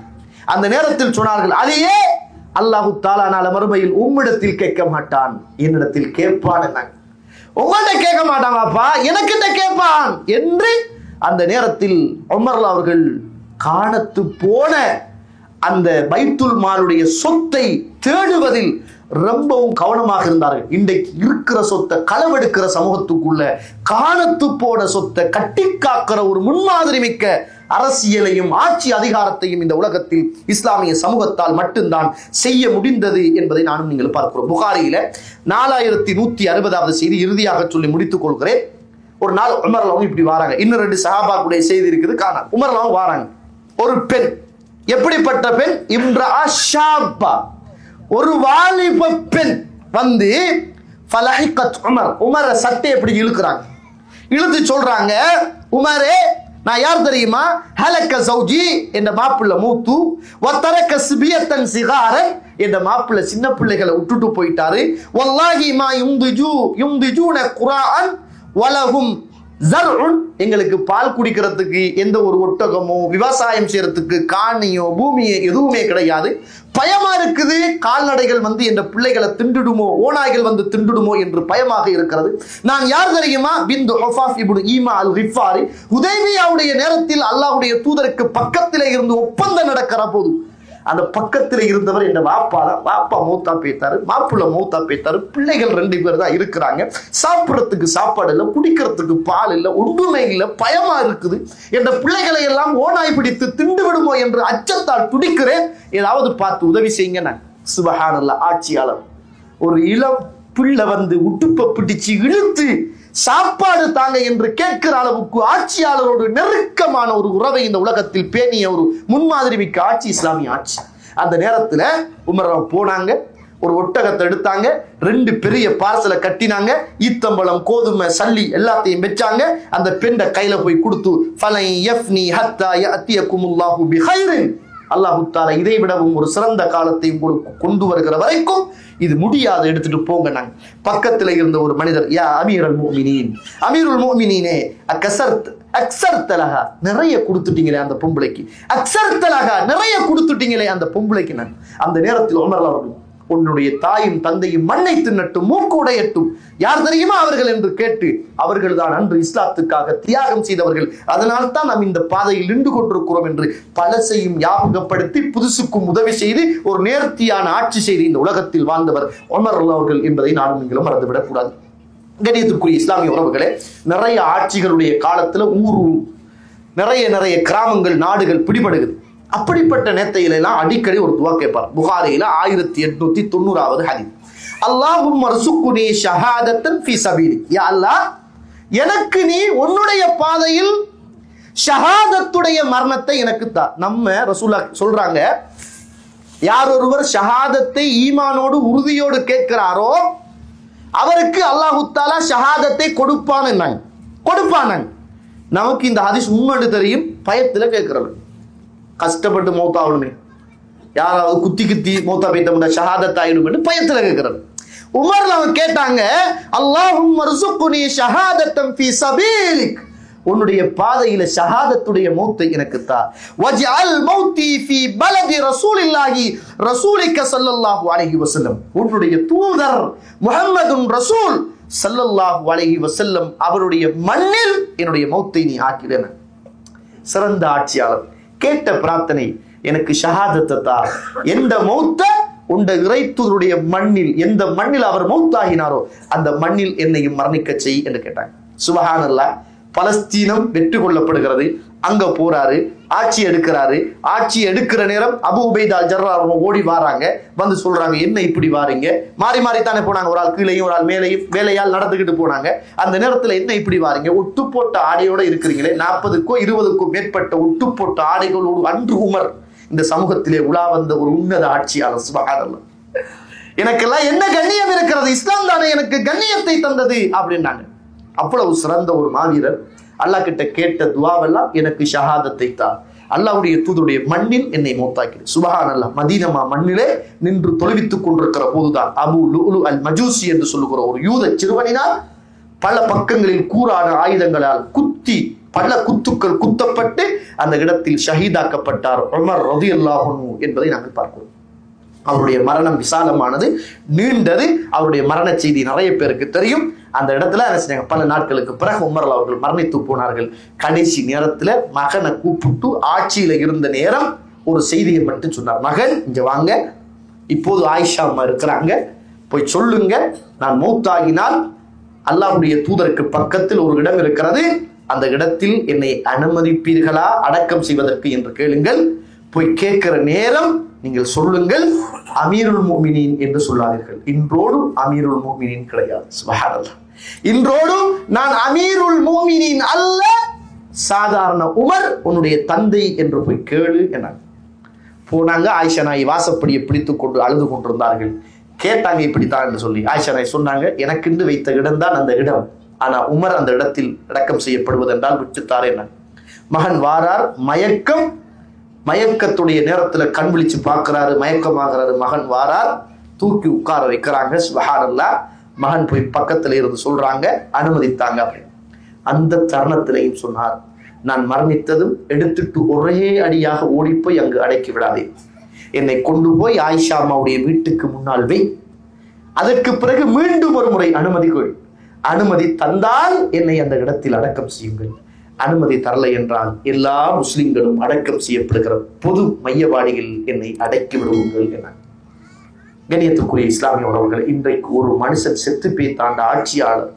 அந்த நேரத்தில் சொன்னார்கள், அதையே அல்லாஹு தஆலா நாளை மறுமையில் உம்மிடத்தில் கேட்க மாட்டான், என்னிடத்தில் கேட்பான். என்னாங்க, உங்கள்கிட்ட கேட்க மாட்டாங்கப்பா, எனக்கிட்ட கேட்பான் என்று அந்த நேரத்தில் உமர் அவர்கள் காணத்து போன அந்த பைத்துல் மாலுடைய சொத்தை தேடுவதில் ரொம்பவும் கவனமாக இருந்தார்கள். இன்றைக்கு இருக்கிற சொத்தை களவெடுக்கிற சமூகத்துக்குள்ள காணத்து போன சொத்தை கட்டி காக்கிற ஒரு முன்மாதிரி மிக்க அரசியலையும் ஆட்சி அதிகாரத்தையும் இந்த உலகத்தில் இஸ்லாமிய சமூகத்தால் மட்டும்தான் செய்ய முடிந்தது என்பதை நானும் நீங்கள் பார்க்கிறோம். புகாரியில 4160வது செய்தி இறுதியாக சொல்லி முடித்துக் கொள்கிறேன். ஒரு நாள் உமர்லாவும் இப்படி வாராங்க. இன்னும் 2 சஹாபாக்குடைய செய்தி இருக்குது, காணா. உமர்லாவும் வாராங்க. ஒரு பெண், எப்படிப்பட்ட பெண்? இம்ரா ஷாபா, ஒரு வாலிப பெண் வந்து ஃபலஹிகத் உமர், உமர சட்டை எப்படி இழுக்கிறாங்க, இழுத்து சொல்றாங்க, உமரே நான் யார் தெரியுமா? ஹலக்க சௌஜி, என்ற மாப்பிள்ளை மூத்து, வத்தரக்க சிபியத்தன் சிகாரன், என்ற மாப்பிள்ளை சின்ன பிள்ளைகளை விட்டுட்டு போயிட்டாரு. வல்லாஹி மா யும்திஜூன குரான் வலஹும் ஜர்உன், எங்களுக்கு பால் குடிக்கிறதுக்கு எந்த ஒரு ஒட்டகமோ விவசாயம் செய்யறதுக்கு காணியோ பூமியோ எதுவுமே கிடையாது. பயமா இருக்குது, கால்நடைகள் வந்து என்ற பிள்ளைகளை திண்டுடுமோ, ஓநாய்கள் வந்து திண்டுடுமோ என்று பயமாக இருக்கிறது. நான் யார் தெரியுமா? பிந்து ஹுஃபாஃப் இப்னு ஈமா அல் கிஃபாரி. ஹுதைபியாவுடைய நேரத்தில் அல்லாஹ்வுடைய தூதருக்கு பக்கத்திலே இருந்து ஒப்பந்தம் நடக்கிற போது அந்த பக்கத்தில் இருந்தவர் என்ற வாப்பா மௌத்தா போய்த்தாரு, மாப்புள்ள மௌத்தா போய்த்தாரு, பிள்ளைகள் 2 பேர் தான் இருக்கிறாங்க, சாப்பிடறதுக்கு சாப்பாடு இல்லை, குடிக்கிறதுக்கு பால் இல்லை, ஒன்றுமே இல்லை, பயமா இருக்குது, என்ற பிள்ளைகளை எல்லாம் ஓநாய் பிடித்து திண்டு விடுமோ என்று அச்சத்தால் துடிக்கிறேன், ஏதாவது பார்த்து உதவி செய்யுங்க. நான் சுப்ஹானல்லாஹ், ஆட்சியாளர் ஒரு இளம் பிள்ளை வந்து உடுப்பை பிடிச்சு இழுத்து சாப்பாடு தாங்க என்று கேட்கிற அளவுக்கு ஆட்சியாளரோடு நெருக்கமான ஒரு உறவை இந்த உலகத்தில் பேணிய ஒரு முன்மாதிரி மிக்க ஆட்சி இஸ்லாமிய ஆட்சி. அந்த நேரத்துல உமர் போனாங்க, ஒரு ஒட்டகத்தை எடுத்தாங்க, 2 பெரிய பார்சலை கட்டினாங்க, ஈத்தம்பழம், கோதுமை, சல்லி எல்லாத்தையும் வச்சாங்க. அந்த பெண்ணை கையில போய் கொடுத்து ஃபலை யஃப்னி ஹத்தா யஅதியகுமுல்லாஹு பிகைரின், அல்லாஹ் தஆலா இதை விடவும் ஒரு சிறந்த காலத்தை கொண்டு வருகிற வரைக்கும் இது முடியாது, எடுத்துட்டு போங்க. நாங்க பக்கத்துல இருந்த ஒரு மனிதர், யா அமீருல் முஃமினீன், அமீருல் முஃமினீனே அக்ஸர்தலஹா, நிறைய கொடுத்துட்டீங்களே அந்த பொம்பளைக்கு, அக்ஸர்தலஹா, நிறைய கொடுத்துட்டீங்களே அந்த பொம்பளைக்கு. நான் அந்த நேரத்தில் உமர் அவர்கள், உன்னுடைய தாயும் தந்தையும் மண்ணை தின்னட்டும், மூக்கு உடையட்டும், யார் தெரியுமா அவர்கள் என்று கேட்டு, அவர்கள் தான் அன்று இஸ்லாத்துக்காக தியாகம் செய்தவர்கள், அதனால் தான் நாம் இந்த பாதையில் நின்று கொண்டிருக்கிறோம் என்று பலசையும் ஞாபகப்படுத்தி புதுசுக்கும் உதவி செய்து ஒரு நேர்த்தியான ஆட்சி செய்து இந்த உலகத்தில் வாழ்ந்தவர் உமர் அவர்கள் என்பதை நானும் நீங்களும் மறந்துவிடக் கூடாது. கண்ணியத்திற்குரிய இஸ்லாமிய உறவுகளே, நிறைய ஆட்சிகளுடைய காலத்துல நிறைய கிராமங்கள், நாடுகள் பிடிபடுகிறது. அப்படிப்பட்ட நேரத்தில எல்லாம் அடிக்கடி ஒரு துவா கேட்பார். புகாரியில 1890வது ஹதீஸ், அல்லாஹும்ம ர்சுக்னி ஷஹாதத்தன் ஃபீ சபீலி, யா அல்லாஹ் எனக்கு நீ உன்னுடைய பாதையில் ஷஹாதத்துடைய மரணத்தை எனக்கு தா. நம்ம ரசூலுல்லாஹ் சொல்றாங்க, யார் ஒருவர் ஷஹாதத்தை ஈமானோடு உறுதியோடு கேட்கிறாரோ அவருக்கு அல்லாஹ் தஆலா ஷஹாதத்தை கொடுப்பான். நமக்கு இந்த ஹதீஸ் முன்னாடி தெரியும், பயத்துல கேட்கிறது, கஷ்டப்பட்டு மௌத்தாகணுமே, யாராவது குத்தி மௌத்தா போய்த்தா ஷஹாதத் ஆயிடும் பயத்துல கேட்கிறது. உமர் அவங்க கேட்டாங்க, அல்லாஹும்ம ர்சுக்னி ஷஹாதத்தன் ஃபீ சபீலிக், உன்னுடைய பாதையில ஷஹாதத்துடைய மௌத்தை எனக்கு தா. வஜ்அல் மௌத்தி ஃபீ பலதி ரசூலில்லாஹி ரசூலிக ஸல்லல்லாஹு அலைஹி வஸல்லம், உன்னுடைய தூதர் முஹம்மதுன் ரசூல் ஸல்லல்லாஹு அலைஹி வஸல்லம் அவருடைய மண்ணில் என்னுடைய மௌத்தை நீ ஆக்கிடன. சிறந்த ஆட்சியாளர் கேட்ட பிரார்த்தனை, எனக்கு ஷஹாதத்தை தா, எந்த மௌத்த உண்ட இறைத்தூதருடைய மண்ணில், எந்த மண்ணில் அவர் மௌத்தாகினாரோ அந்த மண்ணில் என்னையும் மரணிக்க செய் என்று கேட்டாங்க. சுப்ஹானல்லாஹ், பலஸ்தீனம் வெற்றி கொள்ளப்படுகிறது, அங்க போறாரு, ஆட்சி எடுக்கிறாரு. ஆட்சி எடுக்கிற நேரம் அபூ உபைதா ஜர்ராஹ் ஓடி வராங்க, வந்து சொல்றாங்க, என்ன இப்படி வாரீங்க, மாறி தானே போனாங்க, ஒரு ஆள் கீழையும் ஒரு ஆள் மேலையும் வேலையால் நடந்துகிட்டு போனாங்க. அந்த நேரத்துல என்ன இப்படி வாரீங்க, ஒட்டு போட்ட ஆடையோட இருக்கிறீங்களே, 40க்கும் 20க்கும் மேற்பட்ட ஒட்டு போட்ட ஆடைகளோடு அன்று உமர் இந்த சமூகத்திலே உலா வந்த ஒரு உன்னத ஆட்சியாளர். சுப்ஹானல்லாஹ், எனக்கெல்லாம் என்ன கண்ணியம் இருக்கிறது, இஸ்லாம் தானே எனக்கு கண்ணியத்தை தந்தது அப்படின்னாங்க. அவ்வளவு சிறந்த ஒரு மாவீரர். அல்லாஹ் கிட்ட கேட்ட துவாவெல்லாம், எனக்கு ஷஹாதத்தை தா, அல்லாஹ்வுடைய தூதருடைய மண்ணில் என்னை மௌத்தாக்கிடு. சுப்ஹானல்லாஹ், மதீனா மண்ணிலே நின்று தொழுவித்துக் கொண்டிருக்கிற போதுதான் அபு லுஅலு அல் மஜூசி என்று சொல்லுகிற ஒரு யூத சிறுவனினால் பல பக்கங்களில் கூரான ஆயுதங்களால் பல குத்துக்கள் குத்தப்பட்டு அந்த இடத்தில் ஷஹீதாக்கப்பட்டார் உமர் ரலியல்லாஹு அன்ஹு என்பதை நாங்கள் பார்க்கிறோம். அவருடைய மரணம் விசாலமானது, நீண்டது. அவருடைய மரண செய்தி நிறைய பேருக்கு தெரியும். அந்த இடத்துல பல நாட்களுக்கு பிறகு உமர் அவர்கள் மரணித்து போனார்கள். கடைசி நேரத்துல மகனை கூப்பிட்டு, ஆட்சியில இருந்த நேரம் ஒரு செய்தியை மட்டும் சொன்னார், மகன் இங்க வாங்க, இப்போது ஆயிஷா அம்மா இருக்கிறாங்க, போய் சொல்லுங்க, நான் மௌத்தாகினால் அல்லாஹ்வுடைய தூதருக்கு பக்கத்தில் ஒரு இடம் இருக்கிறது, அந்த இடத்தில் என்னை அனுமதிப்பீர்களா அடக்கம் செய்வதற்கு என்று கேளுங்கள். போய் கேட்கிற நேரம் நீங்கள் சொல்லுங்கள், அமீருல் முஃமினீன் என்று சொல்லாதீர்கள். இன்றோடு அமீருல் முஃமினீன் கிடையாது. சுப்ஹானல்லாஹ், இன்றோடு நான் அமீருல் முஃமினீன் அல்ல, சாதாரண உமர், உன்னுடைய தந்தை என்று போய் கேளு என்னாங்க. போனாங்க. ஆயிஷா நாய் வாசப்படியை பிடித்துக் கொண்டு அழுது கொண்டிருந்தார்கள். கேட்டாங்க, இப்படித்தான் என்று சொல்லி. ஆயிஷா நாய் சொன்னாங்க, எனக்கென்று வைத்த இடம் தான் அந்த இடம், ஆனா உமர் அந்த இடத்தில் அடக்கம் செய்யப்படுவதென்றால் விட்டுத்தாரே. மகன் வாரார், மயக்கத்துடைய நேரத்துல கண் விழிச்சு பார்க்கிறாரு, மயக்கமாகிறாரு. மகன் வாரார், தூக்கி உட்கார வைக்கிறாங்க. சுப்ஹானல்லாஹ், மகன் போய் பக்கத்துல இருந்து சொல்றாங்க, அனுமதித்தாங்க அப்படின்னு. அந்த தருணத்திலையும் சொன்னார், நான் மரணித்ததும் எடுத்துட்டு ஒரே அடியாக ஓடிப்போய் அங்கு அடக்கி விடாதே. என்னை கொண்டு போய் ஆயிஷா அம்மாவுடைய வீட்டுக்கு முன்னால் வை, அதற்கு பிறகு மீண்டும் ஒரு முறை அனுமதி கொள், அனுமதி தந்தால் என்னை அந்த இடத்தில் அடக்கம் செய்யுங்கள், அனுமதி தரலை என்றால் எல்லா முஸ்லிம்களும் அடக்கம் செய்யப்படுகிற பொது மையவாடியில் என்னை அடக்கி விடுவுங்கள் என. கண்ணியத்துக்குரிய இஸ்லாமிய உறவுகள், இன்றைக்கு ஒரு மனுஷன் செத்து போய் தாண்ட ஆட்சியாளர்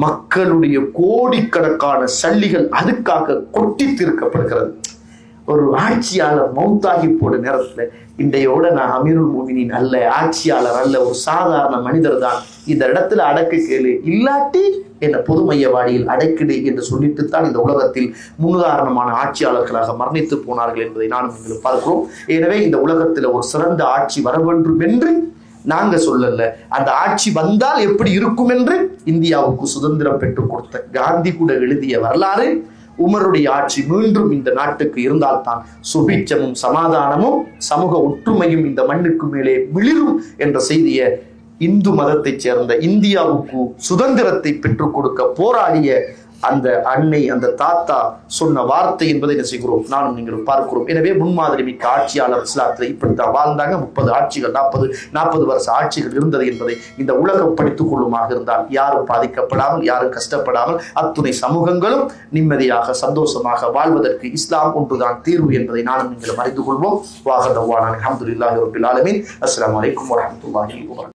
மக்களுடைய கோடிக்கணக்கான சல்லிகள் அதுக்காக கொட்டி தீர்க்கப்படுகிறது. ஒரு ஆட்சியாளர் மௌத்தாகி போட நேரத்துல இன்றையோட நான் அமீருல் முஃமினீன் அல்ல, ஆட்சியாளர் அல்ல, ஒரு சாதாரண மனிதர் தான், இந்த இடத்துல அடக்கு கேளு, இல்லாட்டி என்ன பொது மையவாடியில் அடைக்கிடு என்று சொல்லிட்டு தான் இந்த உலகத்தில் முன்னுதாரணமான ஆட்சியாளர்களாக மரணித்து போனார்கள் என்பதை நானும் நீங்கள் பார்க்கிறோம். எனவே இந்த உலகத்தில் ஒரு சிறந்த ஆட்சி வர வேண்டும் என்று நாங்க சொல்லல, அந்த ஆட்சி வந்தால் எப்படி இருக்கும் என்று இந்தியாவுக்கு சுதந்திரம் பெற்றுக் கொடுத்த காந்தி கூட எழுதிய வரலாறு, உமருடைய ஆட்சி மீண்டும் இந்த நாட்டுக்கு இருந்தால்தான் சுபீட்சமும் சமாதானமும் சமூக ஒற்றுமையும் இந்த மண்ணுக்கு மேலே விளிரும் என்ற செய்தியை இந்து மதத்தைச் சேர்ந்த இந்தியாவுக்கு சுதந்திரத்தை பெற்றுக் கொடுக்க போராடிய அந்த அன்னை, அந்த தாத்தா சொன்ன வார்த்தை என்பதை என்ன செய்கிறோம், நானும் நீங்கள் பார்க்கிறோம். எனவே முன்மாதிரி மிக்க ஆட்சியாளர் இஸ்லாத்தில் இப்படித்தான் வாழ்ந்தாங்க. 30 ஆட்சிகள் 40 வருஷ ஆட்சிகள் இருந்தது என்பதை இந்த உலகம் படித்துக் கொள்ளுமாக இருந்தால் யாரும் பாதிக்கப்படாமல், யாரும் கஷ்டப்படாமல், அத்துணை சமூகங்களும் நிம்மதியாக சந்தோஷமாக வாழ்வதற்கு இஸ்லாம் ஒன்றுதான் தீர்வு என்பதை நானும் நீங்கள் அறிந்து கொள்வோம். வாஹதவான அல்ஹம்துலில்லாஹி ரப்பில் ஆலமீன். அஸ்ஸலாமு அலைக்கும் வரஹ்மத்துல்லாஹி வபரகாத்துஹு.